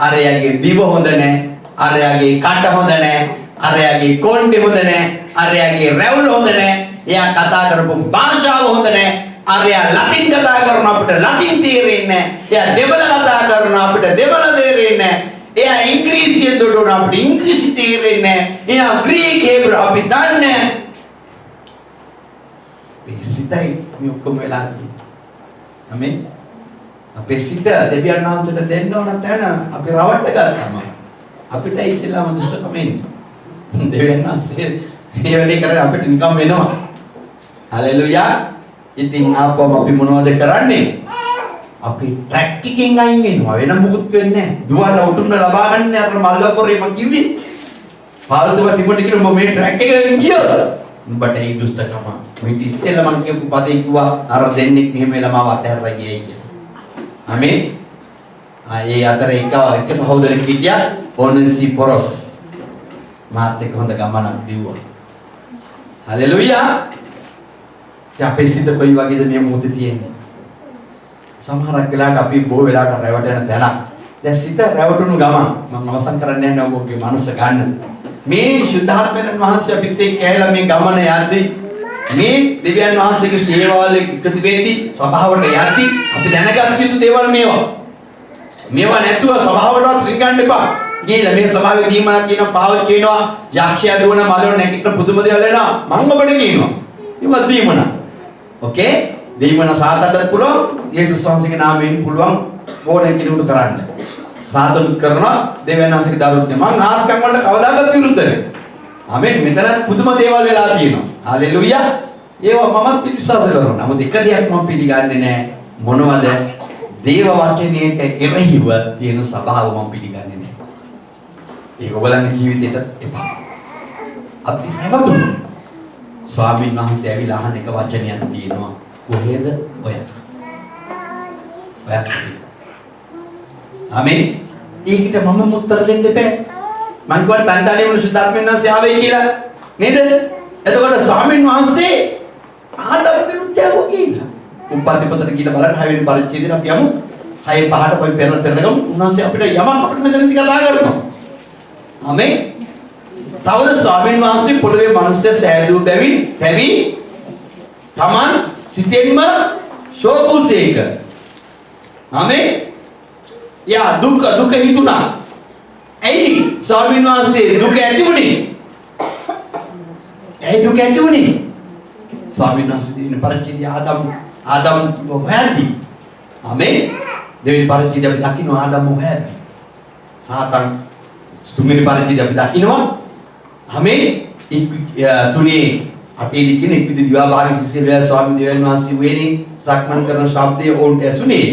අරයාගේ දිව හොඳ නැහැ. අරයාගේ කට හොඳ නැහැ. අරයාගේ කොණ්ඩේ හොඳ නැහැ. අරයාගේ රැවුල හොඳ නැහැ. එයා කතා කරපු භාෂාව හොඳ නැහැ. අරයා ලතින් කතා කරන අපිට ලතින් තේරෙන්නේ නැහැ. එයා දෙමළ කතා කරන අපිට දෙමළ තේරෙන්නේ නැහැ. එයා ඉංග්‍රීසියෙන් දොඩවන අපිට ඉංග්‍රීසි තේරෙන්නේ නැහැ. එයා ග්‍රීක හේබ්‍රු අපි දන්නේ නැහැ. මේ සිතයි මේ ඔක්කොම වෙලා තියෙන්නේ. ආමේන්. අපේ සිත දෙවියන් වහන්සේට දෙන්න ඕන තැන අපි රවට්ට ගත්තාම අපිට ඉස්සෙල්ලාම දුෂ්ටකම එන්නේ. දෙවියන් වහන්සේ මේ වැඩේ කරලා අපිට නිකම් වෙනවා. හලෙලුයා. ඉතින් ආපුවම අපි මොනවද කරන්නේ? අපි ට්‍රැක් එකෙන් අයින් වෙනවා. වෙන මොකුත් වෙන්නේ නැහැ. දුවන උටුන්න ලබා ගන්න අර මල්ලපොරේ මං කිව්වේ. පාරතුම තිබුණ කිව්ව මේ ට්‍රැක් එකෙන් ගියොත් උඹට ඒ දුෂ්ටකම. මේ ඉස්සෙල්ලා මං කියපු පදේ කිව්වා අර දෙන්නෙක් මෙහෙම වෙලා මාව අතහැරලා ගියයි කියලා. ආමේන්. ඒ අතර එක සහෝදරෙක් හිටියා ඔනෙසිපොරොස්. මාත් එක්ක හොඳ ගමනක් දිව්වා. හලෙලුයා. අපේ සිත කොයි වගේද මේ මොහොතේ තියෙන්නේ? සමහරක් වෙලාවට අපි බොහෝ වෙලාවට රැවටෙන තැන. දැන් සිත රැවටුණු ගමන් මම අවසන් කරන්න යන්නේ ඔබගේ මනස ගන්න. මේ සුද්ධාත්මයන් වහන්සේ අපිත් එක්ක ඇවිල්ලා මේ ගමන යද්දී මේ දෙවියන් වහන්සේගේ සේවාවල එකතු වෙද්දී සභාවට යද්දී අපි දැනගත යුතු දේවල් මේවා. මේවා නැතුව සභාවටවත් රින්ගන්න එපා. ගිහලා මේ සභාවේ දීමනා කියන පාවල් කියනවා යක්ෂයා දුවන මලෝ නැගිටින පුදුම දේවල් එනවා. මම ඔබට කියනවා. ඒවා දීමනා. ඕකේ? දීමනා සාතන්ට පුළුවන්. යේසුස් වහන්සේගේ නාමයෙන් පුළුවන් ඕනෙන් කෙනෙකුට කරන්න. සාතනුත් කරනවා දෙවියන් වහන්සේගේ දරුවොත් මම ආස්කම් වලට කවදාකවත් විරුද්ධ නැහැ. ආමෙන්. මෙතන පුදුම දේවල් වෙලා තියෙනවා. හලෙලුයා. ඒවා මමත් විශ්වාස කරනවා. නමුත් එක දෙයක් මම පිළිගන්නේ නැහැ. මොනවද? දේව වචනයට එරෙහිව තියෙන සබාව මම පිළිගන්නේ නැහැ. ඒක ඔයගලගේ ජීවිතේට එපා. අපි හැමෝටම ස්වාමීන් වහන්සේ ඇවිල්ලා අහන එක වචනයක් තියෙනවා. කොහෙද ඔය? ඔය. ආමෙන්. ඒකට මම උත්තර දෙන්න බෑ. මං කියවල තන්තනියම සුද්ධාත්මයන් වහන්සේ ආවේ කියලා නේද? එතකොට ස්වාමීන් වහන්සේ ආදම් විරුද්ධව කියලා. උපපතිපතට කියලා බලන්න 6 වෙනි පරිච්ඡේදයට අපි යමු. 6:05ට කොයි පෙරලගමු. උන්වහන්සේ අපිට යමක් අපිට මෙතනදී කතා කරනවා. ආමෙන්. තවද ස්වාමීන් වහන්සේ පොළවේ මිනිස්සු සෑදූ බැවින් පැවි තමන් සිතෙන්ම ශෝකුසේක. ආමෙන්. යා දුක හිතුණා. ඇයි ස්වාමීන් වහන්සේ දුක ඇති වුණේ? ඇයි දුක ඇති වුණේ? ස්වාමීන් වහන්සේ දෙවෙනි පරිච්ඡේදය ආදම් හොයද්දී. ආමේන්. දෙවෙනි පරිච්ඡේදය අපි දකින්න ආදම් හොයද්දී. සාතන් තුන්වෙනි පරිච්ඡේදය අපි දකින්නවා. ආමේන්. තුනේ අටේදී කියන ඉක්විති දිවාභාගී සිසිල් ස්වාමීන් දෙවියන් වහන්සේ වෙන්නේ සක්මන් කරන ශබ්දයේ ඔවුන්ට ඇසුනේ.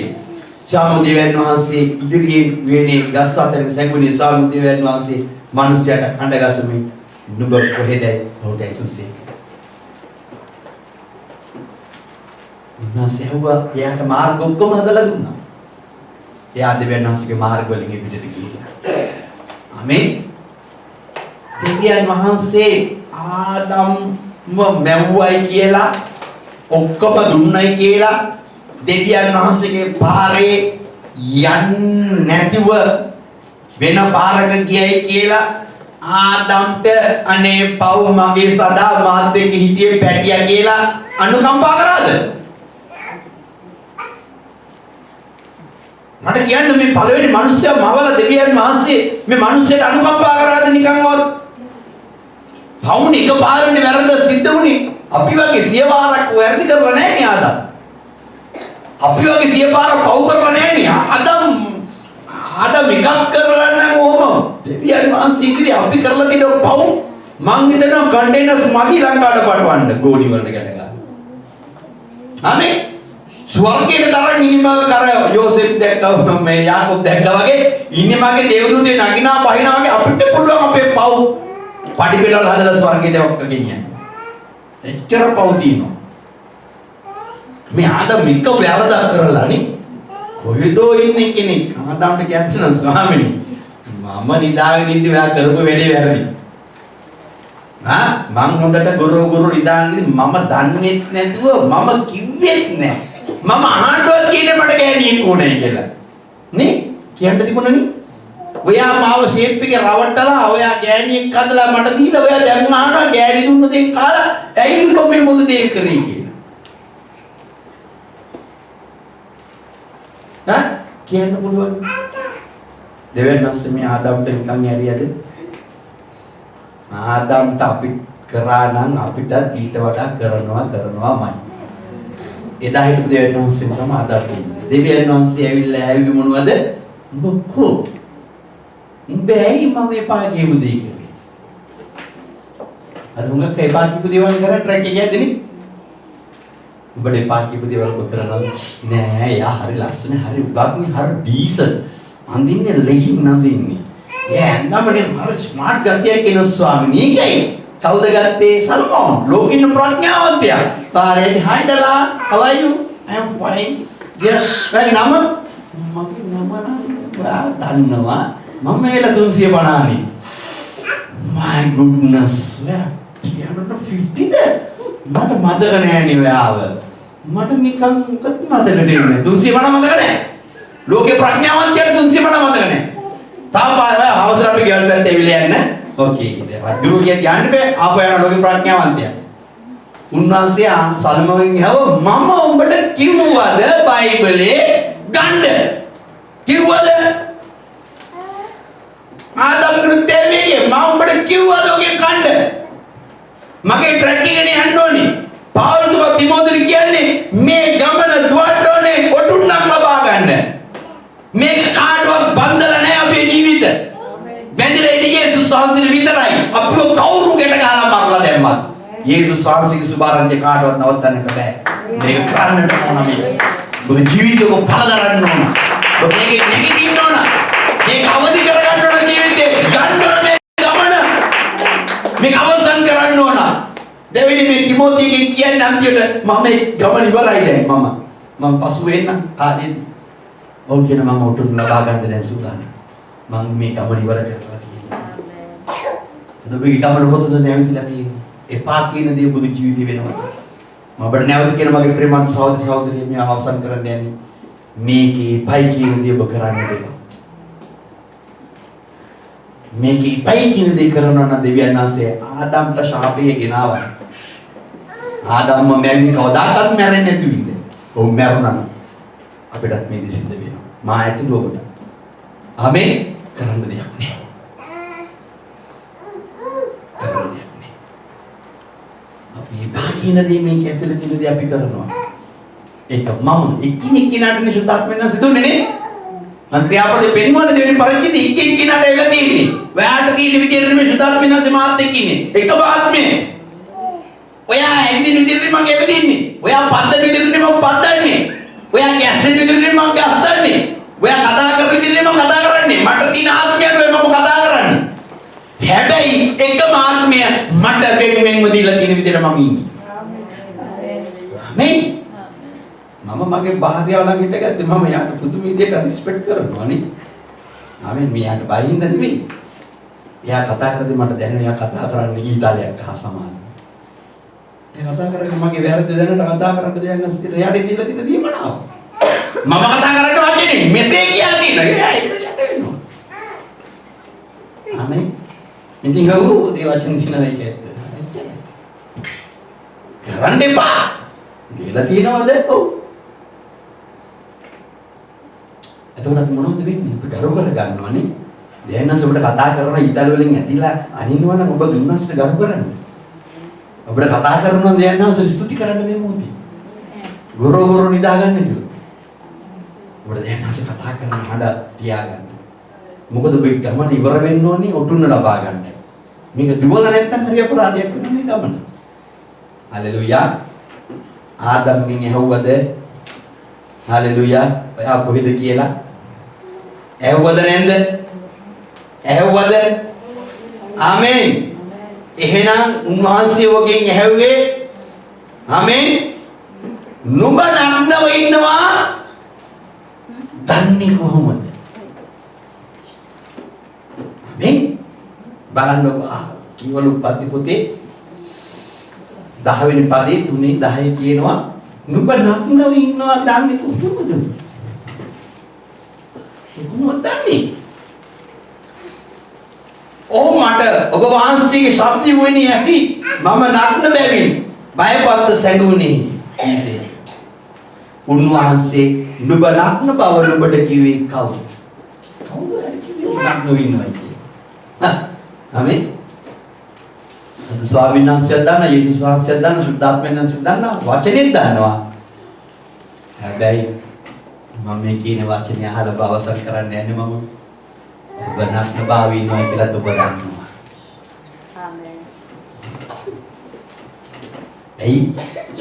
ස්වාමීන් දෙවියන් වහන්සේ ඉදිරියෙන් වෙන්නේ ගස් අතරින් සැඟුනේ ස්වාමීන් දෙවියන් වහන්සේ මිනිසයාට අඬගසමින් නුඹ කොහෙදයි ඔහුට ඇසුසේ. උන්වහන්සේ එයාට මාර්ග ඔක්කොම හදලා දුන්නා. එයා දෙවියන් වහන්සේගේ මාර්ග වලින් පිටට ගිහිල්ලා. ආමේන්. දෙවියන් වහන්සේ ආදම් මැව්වයි කියලා ඔක්කොම දුන්නයි කියලා දෙවියන් වහන්සේගේ පාරේ යන්නේ නැතිව වෙන පාරක ගියයි කියලා ආදම්ට අනේ පව් මගේ සදා මාත් එක්ක හිටියේ පැටියා කියලා අනුකම්පා කරාද? මට කියන්න මේ පළවෙනි මිනිස්සයා මවල දෙවියන් වහන්සේ මේ මිනිස්සයාට අනුකම්පා කරාද නිකන්වත්? පවුනේ එකපාරනේ වැරද්ද සිද්ධ වුණේ. අපි වගේ 100 වාරක් වැරදි කරලා නැහැ නේ ආදම්. අපි වගේ 100 පාරක් පව් කරලා නැහැ නේ. ආදම් එකක් කරලා නම් ඕම. දෙවියන් වහන්සේ ඉදිරිය අපි කරලා තියෙන පව් මං හිතනවා කන්ටේනර්ස් මදි ලංකාවට පටවන්න ගෝණි වලට ගැට ගන්න. ආමේ ස්වර්ගයේ තරම් ඉනිමක කර යෝසෙෆ් දැක්කව මේ යාකෝබ් දැක්කා වගේ ඉනිමගේ දේවදූතේ නගිනා බහිනා වගේ අපිට පුළුවන් අපේ පව් පඩි පෙළවල් හදලා ස්වර්ගයට ඔක්ක ගෙනියන්න. එච්චර පව් තියෙනවා. මේ ආදම් එක වැරදක් කරලා නේ කොහෙදෝ ඉන්නේ කෙනෙක් ආදම්ට කියනවා ස්වාමීනි මම නිදාගෙන ඉඳි ඔයා කරපු වැඩේ වැරදි. මං හොඳට ගුරු නිදාන්නේ මම දන්නේත් නැතුව මම කිව්වෙත් නැහැ. මම ආණ්ඩුවක් කියන්නේ මට ගෑණියෙක් ඕනේ කියලා. නේ කියන්න තිබුණනේ. ඔයා මාව ෂේප් එකේ රවට්ටලා ඔයා ගෑණියෙක් හදලා මට දීලා ඔයා දැන් ආනවා ගෑණි දුන්න දේ කාලා ඇයි මේ මොකද ඒ කරේ කියලා. කියන්න පුළුවන්. දෙවියන් වහන්සේ මේ ආදම්ට නිකන් ඇරියද? ආදම්ට අපි කරා නම් අපිට ඊට වඩා කරනවාමයි. එදා හිටපු දෙවියන් වහන්සේ තමයි අදත් ඉන්නේ. දෙවියන් වහන්සේ ඇවිල්ලා ඇවිත් මොනවද? උඹ කො? උඹ ඇයි මම එපා කියපු දෙය කරේ? අද උඹ එපා කියපු දේවල් කරා ට්‍රැක් එක යද්දී උඹට එපා කියපු දේවල් ඔබ කරනවා නෑ. යා හරි ලස්සන හරි උගත්නේ හරි ඩීසන් අඳින්නේ ලෙගින් අඳින්නේ. එයා ඇඳමනේ හරි ස්මාර්ට් ගතියක් එන ස්වාමීනි. ඒකයි කවුද ගත්තේ? සල්මෝන් ලෝකින ප්‍රඥාවන්තයා. පාරේ හයිඩලා how are you? I am fine. yes. මගේ නම දන්නවා මම එලා 350නේ. my goodness. 350ද? මට මතක නෑ නේ ඔයාව. මට නිකන් මොකද මතක දෙන්නේ 350 මතක නෑ. ලෝකේ ප්‍රඥාවන්තයන්ට 350 මතක නෑ. තාම අවසර අපි ගෙවල් පැත්තේ ඇවිල්ලා යන්න. ඕකේ. රජුරු කියත් යන්න බෑ. ආපහු යන ලෝකේ ප්‍රඥාවන්තයා. උන්වහන්සේ සල්මගෙන් ගහව මම උඹට කිව්වද බයිබලේ ගන්න? කිව්වද? ආදම් කෘත්‍යයේ මම උඹට කිව්වද ඔගේ කන්න? මගේ ට්‍රැක් එකේ යන්න ඕනේ. පාවුල්තුම තිමෝදෙනි කියන්නේ මේ ගමන දුවන්න ඕනේ ඔටුන්නක් ලබා ගන්න. මේක කාටවත් බන්ධන නැහැ අපේ ජීවිත. බැඳිලා ඉන්නේ යේසුස් වහන්සේ විතරයි. අපිව කවුරු ගෙට ගහලා මරලා දැම්මත් යේසුස් වහන්සේගේ සුභාරංචි කාටවත් නවත්තන්නට බෑ. මේක කරන්නට ඕන මේක. ඔබ ජීවිතේක පළදරන්න ඕන. ඔබගේ නෙගටිව් ඕන. මේක අවදි කරගන්න ඕන ජීවිතේ. ගන්න ඕන මේ ගමන. මේක අවසන් කරන්න ඕන. දෙවිනි මේ තිමෝතිගෙන් කියන්නේ අන්තිමට මම මේ ගමන ඉවරයි දැන් මම පසු වෙන්න කාලෙදී. ඔව් කියන මම උතුම් ලබා ගන්න දැන් සූදානම්. මම මේ ගමන ඉවර කරලා තියෙනවා. ඔබගේ ගමන පොතද නැවතිලා තියෙන්නේ. එපා කියන දේ ඔබගේ ජීවිතේ වෙනවා. මම ඔබට නැවත කියන මගේ ප්‍රේමවත් සහෝදර සහෝදරිය මේ අවසන් කරන්න යන්නේ. මේකේ එපයි කියන දේ ඔබ කරන්න දෙන්න. මේකේ එපයි කියන දේ කරනවා නම් දෙවියන් වහන්සේ ආදම්ට ශාපය ගෙනාවා. ආදම්ම මැරෙන්නේ කවදාකවත් මැරෙන්නේ නැතු ඉන්නේ. ඔව් මැරුණා. අපිටත් මේ දේ සිද්ධ වෙනවා. මා ඇතුළු ඔබට. ආමේන්. කරන්න දෙයක් නැහැ. කරන්න දෙයක් නැහැ. අපි කියන දේ මේක ඇතුලේ තියෙන දේ අපි කරනවා. ඒක මම එකිනෙකිනාට සුද්ධාත්මෙන් සිදුන්නේ නේ. මම ක්‍රියාපදේ පෙන්වන්න දෙවෙනි පරිච්ඡේදය එකිනෙකිනාට එලා තියෙන්නේ. ඔයාට තියෙන විදිහට මේ සුද්ධාත්මෙන්සේ මාත් එක්ක ඉන්නේ. එකම ආත්මය. ඔයා ඇවිදින විදිහට මම ඇවිදින්නේ. ඔයා පද්දන විදිහට මම පද්දන්නේ. ඔයා ගැස්සෙන විදිහට මම ගැස්සන්නේ. ඔයා කතා කරන විදිහට මම කතා කරන්නේ. මට තියෙන ආත්මයට මම කතා කරන්නේ. හැබැයි එකම ආත්මය මට වෙන්වෙන්ව දීලා තියෙන විදිහට මම ඉන්නේ. ආමේන්. මම මගේ භාර්යාව ළඟ හිටගත්තේ මම යාට පුදුම විදිහට රිස්පෙක්ට් කරනවා නේ. ආමේන්. මෙයාට බයින්ද නෙවෙයි. එයා කතා කරද්දී මට දැනෙනවා එයා කතා කරන්නේ ඊතාලියක් හා සමානයි. එයා කතා කරන්නේ මගේ වැරද්ද දැනට කතා කරන්න දෙයක් නැස්තිර එයාට දීලා තියෙන දීමනාව. මම කතා කරන්නේ වචනේ මෙසේ කියා තියෙනවා. එයා ඒකට යට වෙනවා. ආමේන්. ඉතින් හවු දේ වචන දිනලා ඉකැත්ත. කරන්න එපා. දීලා තියෙනවද? ඔව්. එතකොට මොනවද වෙන්නේ? අපි ගරු කර ගන්නවනේ. දැනනස ඔබට කතා කරන ඊතල වලින් ඇදිලා අනිනවා නම් ඔබ ගුණස්ට ගරු කරන්න. ඔබට කතා කරනවා දැනනස ස්තුති කරන්න මේ මොහොතේ. ගොරෝගොර නිදා ගන්න කියලා. ඔබට දැනනස කතා කරන හඩ තියාගන්න. මොකද ඔබ ගමන ඉවර වෙන්න ඕනේ ඔටුන්න ලබා ගන්න. මේක දුවල නැත්තම් හරි අපරාධයක් වෙනවා මේ ගමන. හලෙලුයා. ආදම්ගෙන් ඇහුවද? හලෙලුයා. ඔයා කොහෙද කියලා? ඇහුවද නැන්ද? ඇහුවද? ආමේන්. එහෙනම් උන්වහන්සේ වගේ ඇහුවේ ආමේන්. නුඹ නම්නව ඉන්නවා දන්නේ කොහොමද? ආමේන්. බලන්න කීවලු උපද්දි පොතේ 10 වෙනි පදේ 3 10 කියනවා නුඹ නම්නව ඉන්නවා දන්නේ කොහොමද? කොහොමද දන්නේ? මට ඔබ වහන්සේගේ ශබ්දය වුණේ ඇසි මම නග්න බැවින් බයපත් සැඟුණේ ඊසේ. උන්වහන්සේ නුඹ නග්න බව නුඹට කිව්වේ කවුද? කවුද කිව්වේ නග්න වෙනවා කියලා? ආමේන්. ස්වාමීන් වහන්සේ දන්නා, යේසුස් වහන්සේ දන්නා, සුද්ධාත්මයන් වහන්සේ දන්නා, වචනේ දන්නවා. හැබැයි මම මේ කියන වචනේ අහලා බවසන් කරන්න යන්නේ මම ඔබ නග්න භාවී ඉන්නවා කියලා ඔබ දන්නවා. ආමේන්. එයි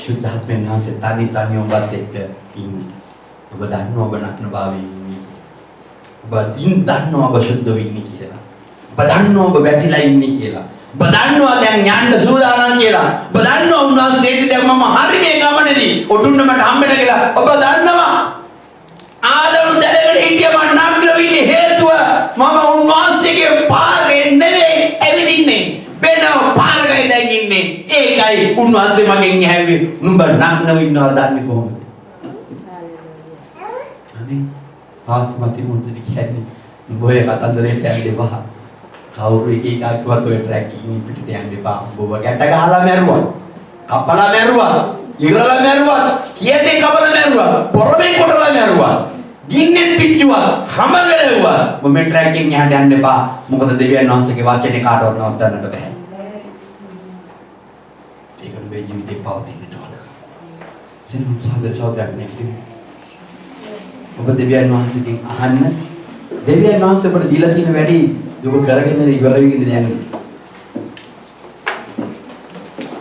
සුද්ධාත්මයන් වහන්සේ තනි ඔබත් එක්ක ඉන්නේ. ඔබ දන්නවා ඔබ නග්න භාවී ඉන්නේ. ඔබ දන්නවා ඔබ සුද්ධ වෙන්නේ කියලා. ඔබ දන්නවා ඔබ වැටිලා ඉන්නේ කියලා. ඔබ දන්නවා දැන් යන්න සූදානම් කියලා. ඔබ දන්නවා උන්වහන්සේට දැන් මම හරි මේ ගමනේදී ඔටුන්න මට හම්බෙන්න කියලා. ඔබ දන්නවා ආදම් දැලකට හිටිය මම නග්න වෙන්නේ හේතුව මම උන්වහන්සේගේ පාරේ නෙවෙයි ඇවිදින්නේ. වෙන පාරකයි දැන් ඉන්නේ. ඒකයි උන්වහන්සේ මගෙන් ඇහුවේ නුඹ නග්නව ඉන්නවා දන්නේ කොහොමද? අනේ ආත්මති මොකද කියන්නේ? නුඹ ඔය කතන්දරේ යන්න එපා. කවුරු එක කිව්වත් ඔය ට්‍රැකින් පිටට යන්න එපා. ඔබ ගැට ගහලා මැරුවා. කපලා මැරුවා. ඉරලා මැරුවා. කීයටේ කපලා මැරුවා. පොරමෙන් කොටලා මැරුවා. ගින්නෙන් පිටුවා. හැම වෙලෙව්වා. ඔබ මේ ට්‍රැකින් යන්න යන්න එපා. මොකද දෙවියන් වහන්සේගේ වචනේ කාටවත් නවත්තන්නට බෑ. ඒක නුඹේ ජීවිතේ පවතින්න ඕන. සෙනඟ සාදර සහෝදරයන් නැගිටින්න. ඔබ දෙවියන් වහන්සේගෙන් අහන්න. දෙවියන් වහන්සේ ඔබට දීලා තියෙන වැඩි ඔබ කරගෙන ඉවර වෙගෙන යන්නේ.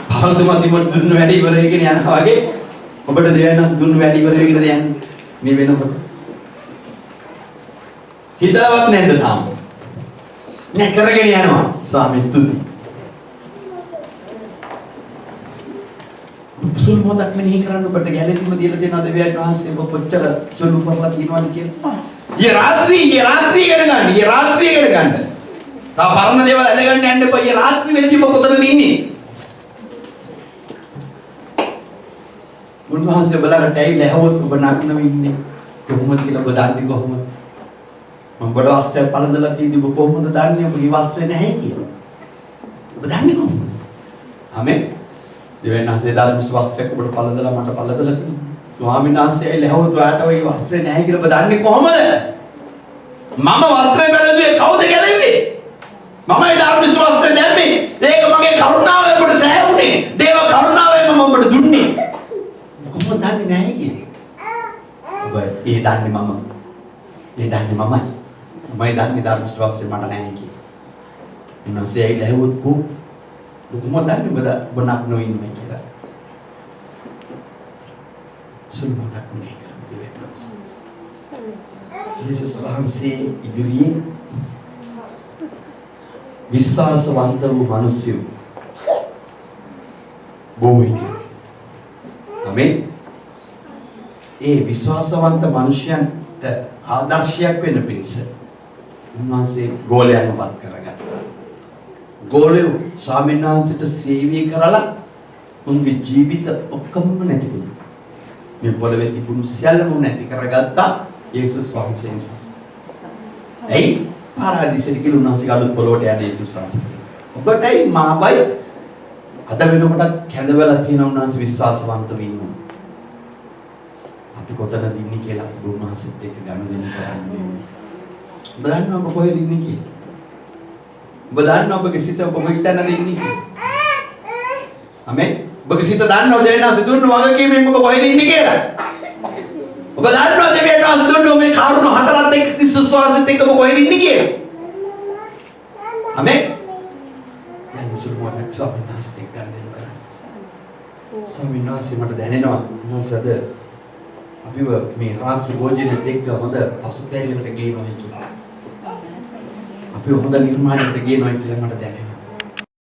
පාවුතුමා තිබුණ දුන්න වැඩි ඉවර වෙගෙන යනවා වගේ ඔබට දෙවියන් වහන්සේ දුන්න වැඩි ඉවර වෙගෙන යන්නේ. මේ වෙනකොට හිතලවත් නැද්ද තාම? නෑ කරගෙන යනවා. ස්වාමී ස්තුති. සුළු මොහොතක් මෙනෙහි කරන්න ඔබට ගැලෙන්නම දීලා දෙනවා දෙවියන් වහන්සේ ඔබ කොච්චර සුළු කරලා කියනවාද කියලා. ඊ රාත්‍රී ඉගෙන ගන්න. තා පරණ දේවල් ඇද ගන්න යන්න එපා. ඊ රාත්‍රී වෙද්දී ඔබ කොතනද ඉන්නේ? උන්වහන්සේ බලකට ඇවිල්ලා ඇහුවොත් ඔබ නග්නව ඉන්නේ කොහොමද කියලා ඔබ දන්නේ කොහොමද? මම බඩ වස්ත්‍රය පළඳලා තියෙද්දි ඔබ කොහොමද දන්නේ ඔබගේ වස්ත්‍රය නැහැ කියලා? ඔබ දන්නේ කොහොමද? ආමෙන්. දෙවියන් වහන්සේ ධර්ම වස්ත්‍රයක් ඔබට පළඳලා මට පළඳලා තියෙනවා. ස්වාමීන් වහන්සේ ඇවිල්ලා ඇහුවොත් ඔයාට ඔය වස්ත්‍රය නැහැ කියලා ඔබ දන්නේ කොහොමද? මම වස්ත්‍රය බැලුවේ කවුද ගැලෙන්නේ? මමයි ධර්ම වස්ත්‍රය දැම්මේ. ඒක මගේ කරුණාවෙන් ඔබට සෑහුනේ. දේව කරුණාවෙන් මම ඔබට ඒ දන්නේ මම. ඒ දන්නේ මමයි. මමයි දන්නේ ධර්ම ශ්‍රාවස්ත්‍රේ මට නැහැ කියලා. උන්වහන්සේ ඇවිල්ලා ඇහුවොත් කොහොමද දන්නේ ඔබ නක් නොඉන්නේ කියලා. සුළුමතක් නේ කරන්නේ දෙවියන්සේ. යේසුස් වහන්සේ ඉදිරියේ විශ්වාසවන්ත වූ මිනිස්සු බොහෝ. ආමෙන්. ඒ විශ්වාසවන්ත මිනිසයන්ට ආදර්ශයක් වෙන්න පිණිස උන්වහන්සේ ගෝලයන්ව වත් කරගත්තා. ගෝලයෝ ස්වාමීන් වහන්සේට සේවය කරලා උන්ගේ ජීවිත ඔක්කොම නැති වුණා. මේ පොළවේ තිබුණු සියල්ලම නැති කරගත්තා යේසුස් වහන්සේ නිසා. එයි පාරාදීසෙට ගිහින් උන්වහන්සේ අලුත් පොළොවට යන යේසුස් වහන්සේ. ඔබටයි මාවයි අද වෙනකොටත් කැඳවලා තියෙන උන්වහන්සේ විශ්වාසවන්තව ඉන්නවා. අපි කොතනද ඉන්නේ කියලා උන්වහන්සේත් එක්ක ගනුදෙනු කරන්නේ. ඔබ දන්නවා ඔබ කොහෙද ඉන්නේ කියලා? ඔබ දන්නවා ඔබගේ සිත ඔබ හිතනද ඉන්නේ කියලා? ආමෙන්. ඔබගේ සිත දන්නවද දෙවියන්වහන්සේ දුන්න වගකීමෙන් ඔබ කොහෙද ඉන්නේ කියලා? ඔබ දන්නවද දෙවියන්වහන්සේ දුන්න මේ කරුණු හතරත් එක්ක ක්‍රිස්තුස් වහන්සේත් එක්ක ඔබ කොහෙද ඉන්නේ කියලා? ආමෙන්. දැන් සුළුමතක් ස්වාමීන් වහන්සේත් එක්ක ගනුදෙනු කරා. ස්වාමීන් වහන්සේ මට දැනෙනවා මොනසද අපිව මේ රාත්‍රී භෝජනෙත් එක්ක හොඳ පසුතැවිල්ලකට ගේනවා කියලා. අපි හොඳ නිර්මාණයකට ගේනවා කියලා මට දැනෙනවා.